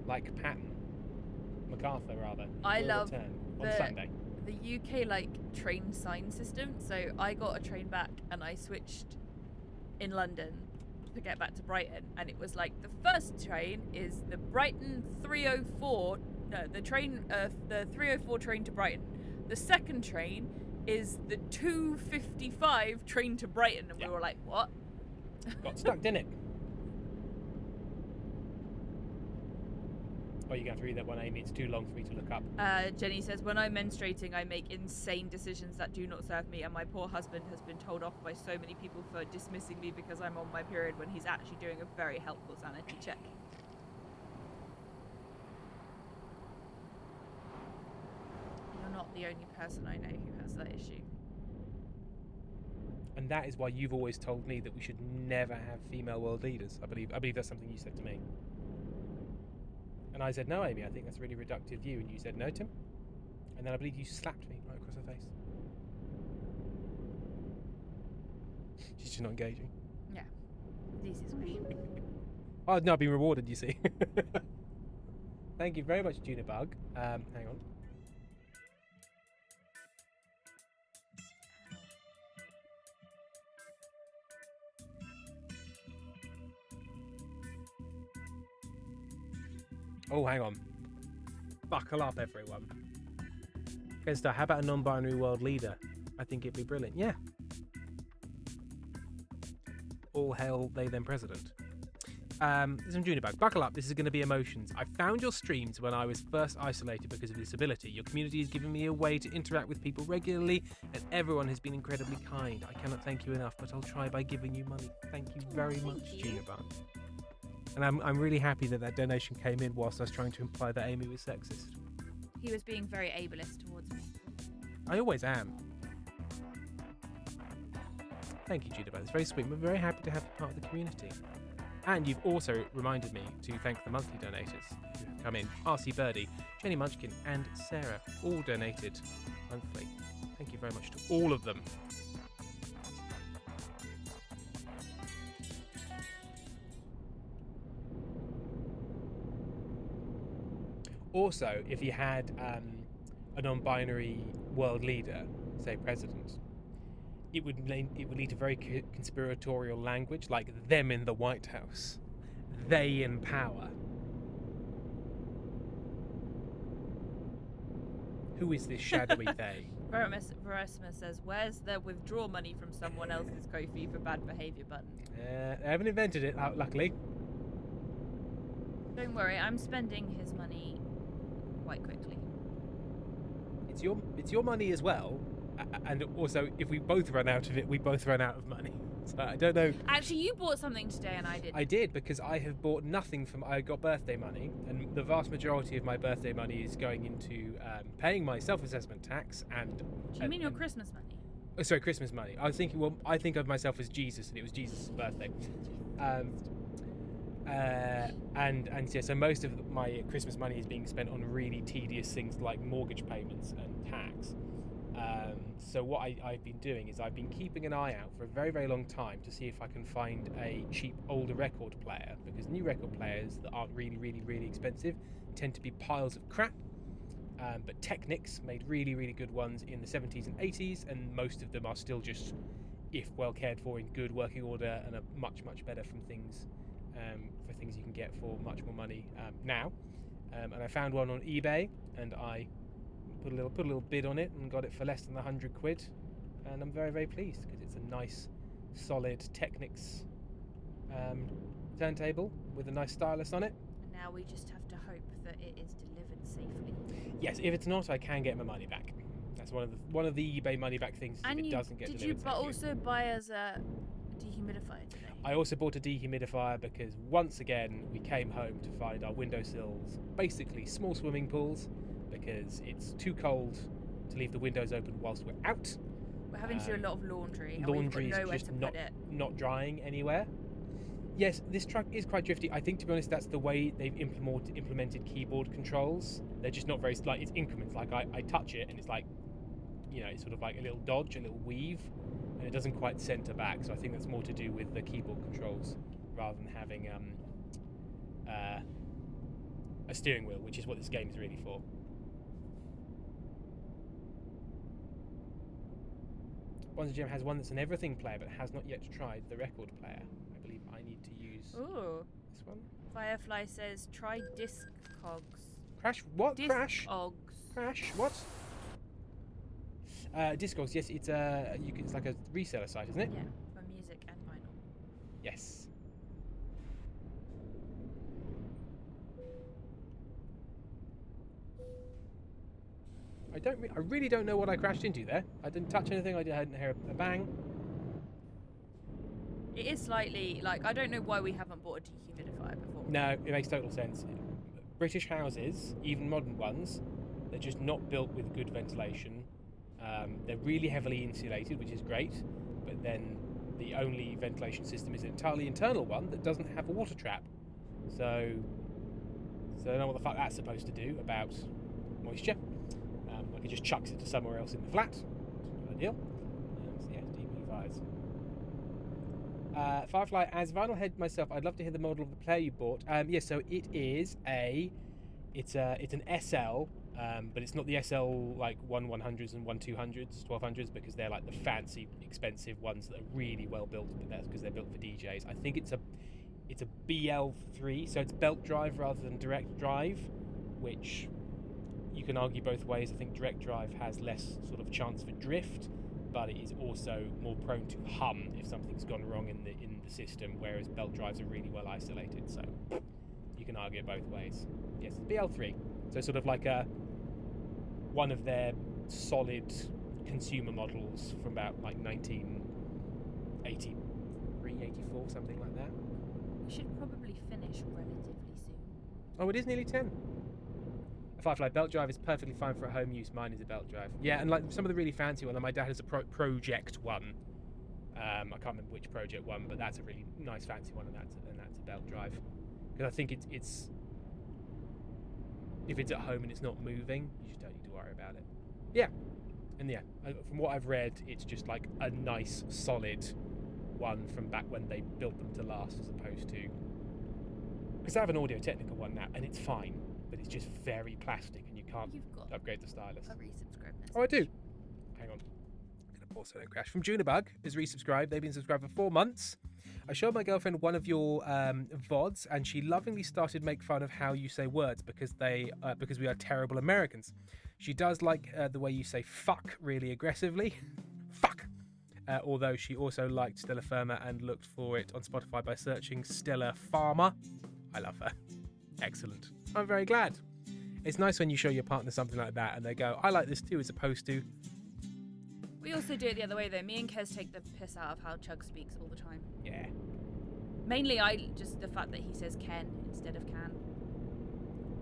Like Patton. MacArthur, rather. I love on Sunday. The UK train sign system. So I got a train back and I switched in London to get back to Brighton, and it was the first train is the Brighton 304. No, the 304 train to Brighton. The second train is the 2:55 train to Brighton, and we were like, what? Got stuck, didn't it? Oh, you're going to have to read that one, Amy. It's too long for me to look up. Jenny says, when I'm menstruating, I make insane decisions that do not serve me, and my poor husband has been told off by so many people for dismissing me because I'm on my period when he's actually doing a very helpful sanity check. You're not the only person I know who has that issue. And that is why you've always told me that we should never have female world leaders. I believe that's something you said to me. And I said, no, Amy, I think that's a really reductive view. And you said, no, Tim. And then I believe you slapped me right across the face. She's just not engaging. Yeah. This is me. Oh, no, I've been rewarded, you see. Thank you very much, Junibug. Hang on. Oh, hang on. Buckle up, everyone. Kestar, how about a non-binary world leader? I think it'd be brilliant. Yeah. All hail they then president. This is from Junibug. Buckle up, this is going to be emotions. I found your streams when I was first isolated because of disability. Your community has given me a way to interact with people regularly, and everyone has been incredibly kind. I cannot thank you enough, but I'll try by giving you money. Thank you very much, Junibug. And I'm really happy that donation came in whilst I was trying to imply that Amy was sexist. He was being very ableist towards me. I always am. Thank you, Judah. It's very sweet. We're very happy to have you part of the community. And you've also reminded me to thank the monthly donators who have come in. RC Birdie, Jenny Munchkin, and Sarah, all donated monthly. Thank you very much to all of them. Also, if you had a non-binary world leader, say president, it would lead to very conspiratorial language, like them in the White House, they in power. Who is this shadowy they? Verisma says, "Where's the withdraw money from someone else's Ko-fi for bad behaviour button?" I haven't invented it, luckily. Don't worry, I'm spending his money quite quickly. It's your money as well, and also if we both run out of it, we both run out of money. So I don't know. Actually, you bought something today and I didn't. I did, because I have bought nothing from. I got birthday money, and the vast majority of my birthday money is going into paying my self-assessment tax and. Do you mean your Christmas money? Oh, sorry, Christmas money. I was thinking. Well, I think of myself as Jesus, and it was Jesus' birthday. And yeah, so most of my Christmas money is being spent on really tedious things like mortgage payments and tax. So what I've been doing is I've been keeping an eye out for a very, very long time to see if I can find a cheap older record player, because new record players that aren't really, really, really expensive tend to be piles of crap. But Technics made really, really good ones in the 70s and 80s, and most of them are still just, if well cared for, in good working order, and are much, much better from things for things you can get for much more money now. And I found one on eBay, and I put a little bid on it and got it for less than £100, and I'm very, very pleased because it's a nice, solid Technics turntable with a nice stylus on it. And now we just have to hope that it is delivered safely. Yes, if it's not, I can get my money back. That's one of the eBay money back things. And if it doesn't get delivered. Did you also buy us a dehumidifier today? I also bought a dehumidifier because once again we came home to find our windowsills basically small swimming pools, because it's too cold to leave the windows open whilst we're out. We're having to do a lot of laundry. Laundry and we've got nowhere is just to put it. not drying anywhere. Yes, this truck is quite drifty. I think, to be honest, that's the way they've implemented keyboard controls. They're just not very, like, it's increments. Like, I touch it and it's like, it's sort of like a little dodge, a little weave, and it doesn't quite center back. So I think that's more to do with the keyboard controls rather than having a steering wheel, which is what this game is really for. Bonza Gem has one that's an everything player, but has not yet tried the record player. I believe I need to use this one. Firefly says, try Discogs. Crash? What? Crash? Discogs. Crash? What? Discogs, yes, it's it's like a reseller site, isn't it? Yeah, for music and vinyl. Yes. I really don't know what I crashed into there. I didn't touch anything. I didn't hear a bang. It is slightly like, I don't know why we haven't bought a dehumidifier before. No, it makes total sense. British houses, even modern ones, they're just not built with good ventilation. They're really heavily insulated, which is great, but then the only ventilation system is an entirely internal one that doesn't have a water trap. So I don't know what the fuck that's supposed to do about moisture. Like, it just chucks it to somewhere else in the flat. Not ideal. So yeah, dehumidifiers. Firefly, as vinyl head myself, I'd love to hear the model of the player you bought. Yes, so it is it's an SL, but it's not the SL like 100s and 1200s, 1200s, because they're like the fancy, expensive ones that are really well built. But that's because they're built for DJs. I think it's a BL3, so it's belt drive rather than direct drive, which you can argue both ways. I think direct drive has less sort of chance for drift, but it is also more prone to hum if something's gone wrong in the system, whereas belt drives are really well isolated, so you can argue it both ways. Yes, it's BL3, so sort of like one of their solid consumer models from about like 1983, 84, something like that. We should probably finish relatively soon. Oh, it is nearly 10. A Firefly belt drive is perfectly fine for home use. Mine is a belt drive. Yeah, and like some of the really fancy ones, like my dad has a project one. I can't remember which project one, but that's a really nice fancy one, and that's a belt drive. Because I think it's if it's at home and it's not moving, you just don't need to worry about it. Yeah, and yeah, from what I've read, it's just like a nice solid one from back when they built them to last, as opposed to, because I have an Audio-Technica one now, and it's fine, but it's just very plastic, and you can't upgrade the stylus. A resubscribe message. Oh, I do. Hang on. I'm going to pause so I don't crash. From Junibug is resubscribed. They've been subscribed for 4 months. I showed my girlfriend one of your VODs, and she lovingly started make fun of how you say words because we are terrible Americans. She does like the way you say fuck really aggressively. Fuck. Although she also liked Stella Firma and looked for it on Spotify by searching Stella Farmer. I love her. Excellent. I'm very glad. It's nice when you show your partner something like that and they go, I like this too, as opposed to... We also do it the other way though. Me and Kez take the piss out of how Chug speaks all the time. Yeah. Mainly just the fact that he says Ken instead of can.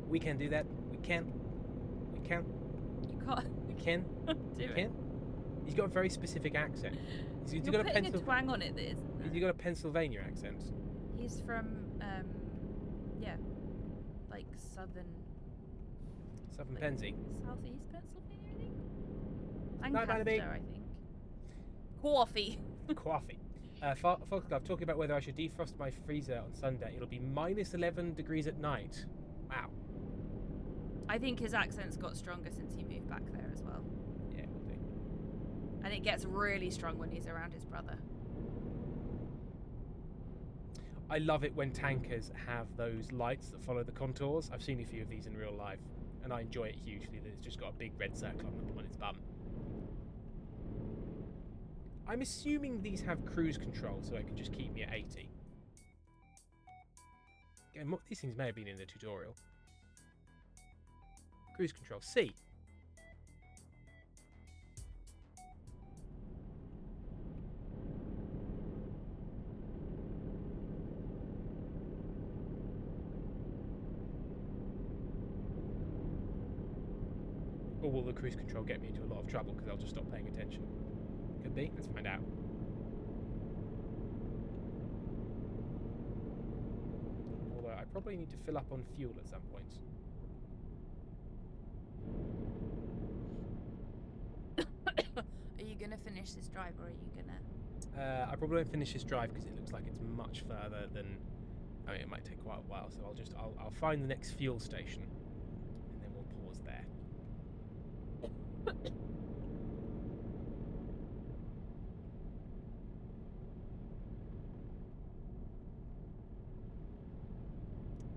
We can do that. We can. You can't. We can. Do it. Can. He's got a very specific accent. You're putting a twang on it that isn't there. He's got a Pennsylvania accent. He's from, like southern Pennsy. Southeast Pennsylvania, I think. Lancaster, I think. Coffee. Foxglove, talking about whether I should defrost my freezer on Sunday. It'll be minus 11 degrees at night. Wow. I think his accent's got stronger since he moved back there as well. Yeah, it will do. And it gets really strong when he's around his brother. I love it when tankers have those lights that follow the contours. I've seen a few of these in real life, and I enjoy it hugely that it's just got a big red circle on its bum. I'm assuming these have cruise control, so it can just keep me at 80. Again, these things may have been in the tutorial. Cruise control, C. Or will the cruise control get me into a lot of trouble because I'll just stop paying attention? Could be. Let's find out. Although I probably need to fill up on fuel at some point. Are you going to finish this drive or are you going to... I probably won't finish this drive because it looks like it's much further than... I mean, it might take quite a while, so I'll find the next fuel station and then we'll pause there.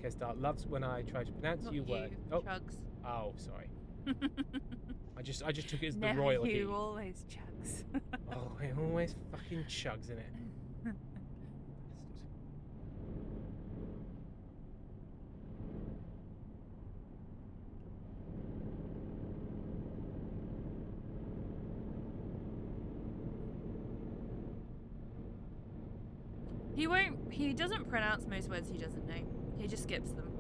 Kestar loves when I try to pronounce Not you word. Oh, Chugs. Oh, sorry. I just took it as the No, royal he. you always Chugs. Oh, it always fucking chugs in it. He doesn't pronounce most words he doesn't know. He just skips them.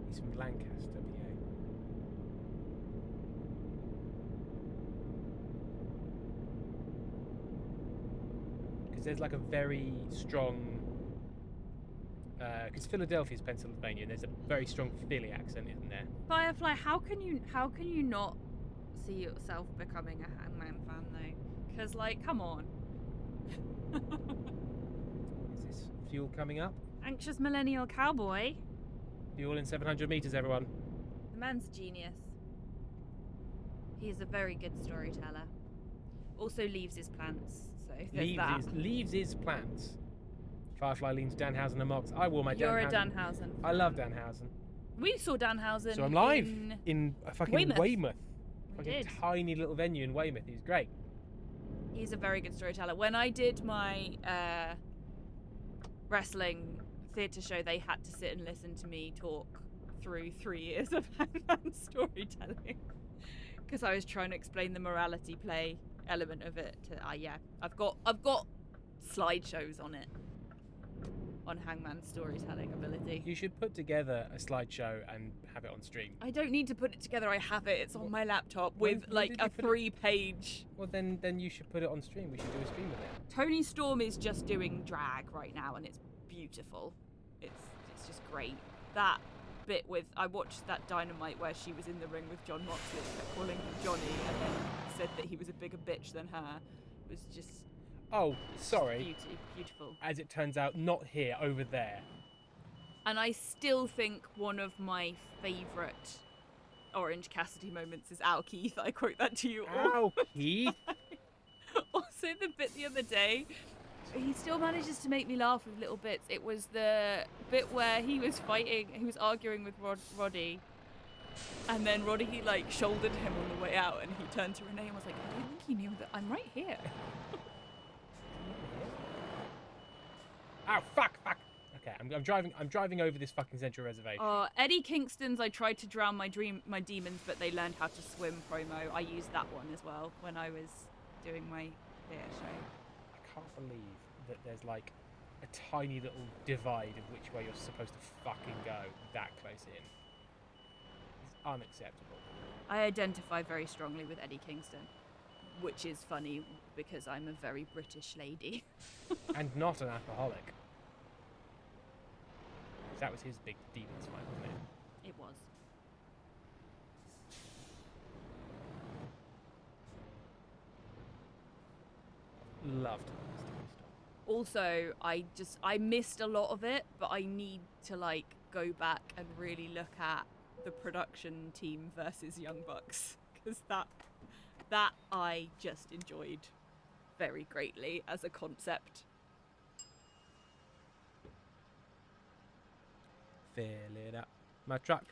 He's from Lancaster, PA. Because there's like a very strong... Because Philadelphia's Pennsylvania, and there's a very strong Philly accent, isn't there? Firefly, how can you not see yourself becoming a Hangman fan though? Because like, come on. Is this fuel coming up? Anxious millennial cowboy. Fuel in 700 meters, everyone. The man's a genius. He is a very good storyteller. Also leaves his plants, so there's that. Leaves his plants. Firefly leans Danhausen and mocks. I wore my Danhausen. You're a Danhausen. I love Danhausen. We saw Danhausen. So I'm live in fucking Weymouth. Fucking tiny little venue in Weymouth. He's great. He's a very good storyteller. When I did my wrestling theatre show, they had to sit and listen to me talk through 3 years of Hangman storytelling because I was trying to explain the morality play element of it. I've got slideshows on it, on Hangman's storytelling ability. You should put together a slideshow and have it on stream. I don't need to put it together. I have it. It's on my laptop with like a 3-page. Well, then you should put it on stream. We should do a stream with it. Toni Storm is just doing drag right now, and it's beautiful. It's just great. That bit with I watched that Dynamite where she was in the ring with Jon Moxley, kept calling him Johnny, and then said that he was a bigger bitch than her. It was just. Oh, sorry. Beautiful. As it turns out, not here, over there. And I still think one of my favourite Orange Cassidy moments is Al Keith. I quote that to you all. Al Keith? Also, the bit the other day, he still manages to make me laugh with little bits. It was the bit where he was arguing with Roddy. And then Roddy, like, shouldered him on the way out, and he turned to Renee and was like, I don't think he knew that I'm right here. Oh, fuck. Okay, I'm driving over this fucking Central Reservation. Eddie Kingston's I tried to drown my demons, but they learned how to swim promo. I used that one as well when I was doing my theatre show. I can't believe that there's like a tiny little divide of which way you're supposed to fucking go that close in. It's unacceptable. I identify very strongly with Eddie Kingston, which is funny because I'm a very British lady. And not an alcoholic. That was his big demons fight, wasn't it? It was. Loved it. Also, I missed a lot of it, but I need to like go back and really look at the production team versus Young Bucks, because that I just enjoyed very greatly as a concept. Fill it up, my truck.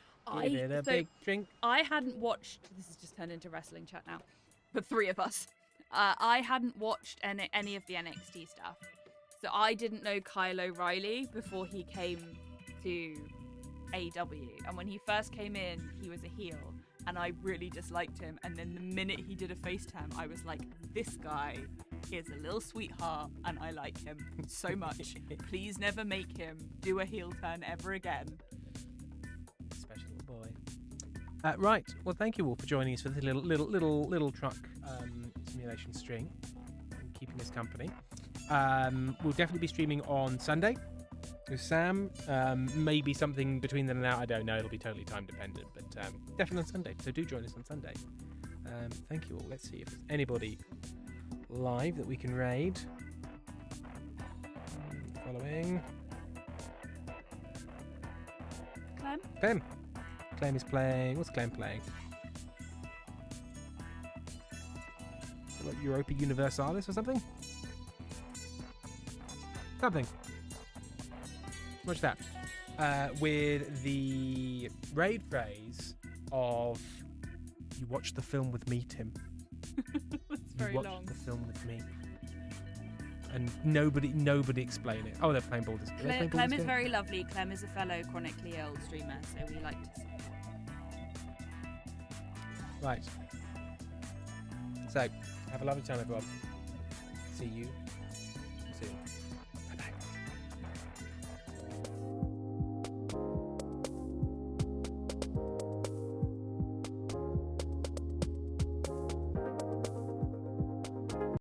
Give it a big drink. I hadn't watched. This has just turned into wrestling chat now. The three of us. I hadn't watched any of the NXT stuff, so I didn't know Kyle O'Reilly before he came to AEW. And when he first came in, he was a heel, and I really disliked him. And then the minute he did a face turn, I was like, this guy is a little sweetheart, and I like him so much. Please never make him do a heel turn ever again. Special boy. Right. Well, thank you all for joining us for this little truck simulation string and keeping us company. We'll definitely be streaming on Sunday with Sam. Maybe something between then and now. I don't know. It'll be totally time dependent, but definitely on Sunday. So do join us on Sunday. Thank you all. Let's see if there's anybody live that we can raid. Following. Clem is playing. What's Clem playing? Like Europa Universalis or something? Watch that. With the raid phrase of "You watched the film with me, Tim." That's very long. You watched the film with me. And nobody explain it. Oh, they're playing Baldur's Gate. Clem is very lovely. Clem is a fellow chronically ill streamer, so we like to support. Right. So, have a lovely time, everyone. See you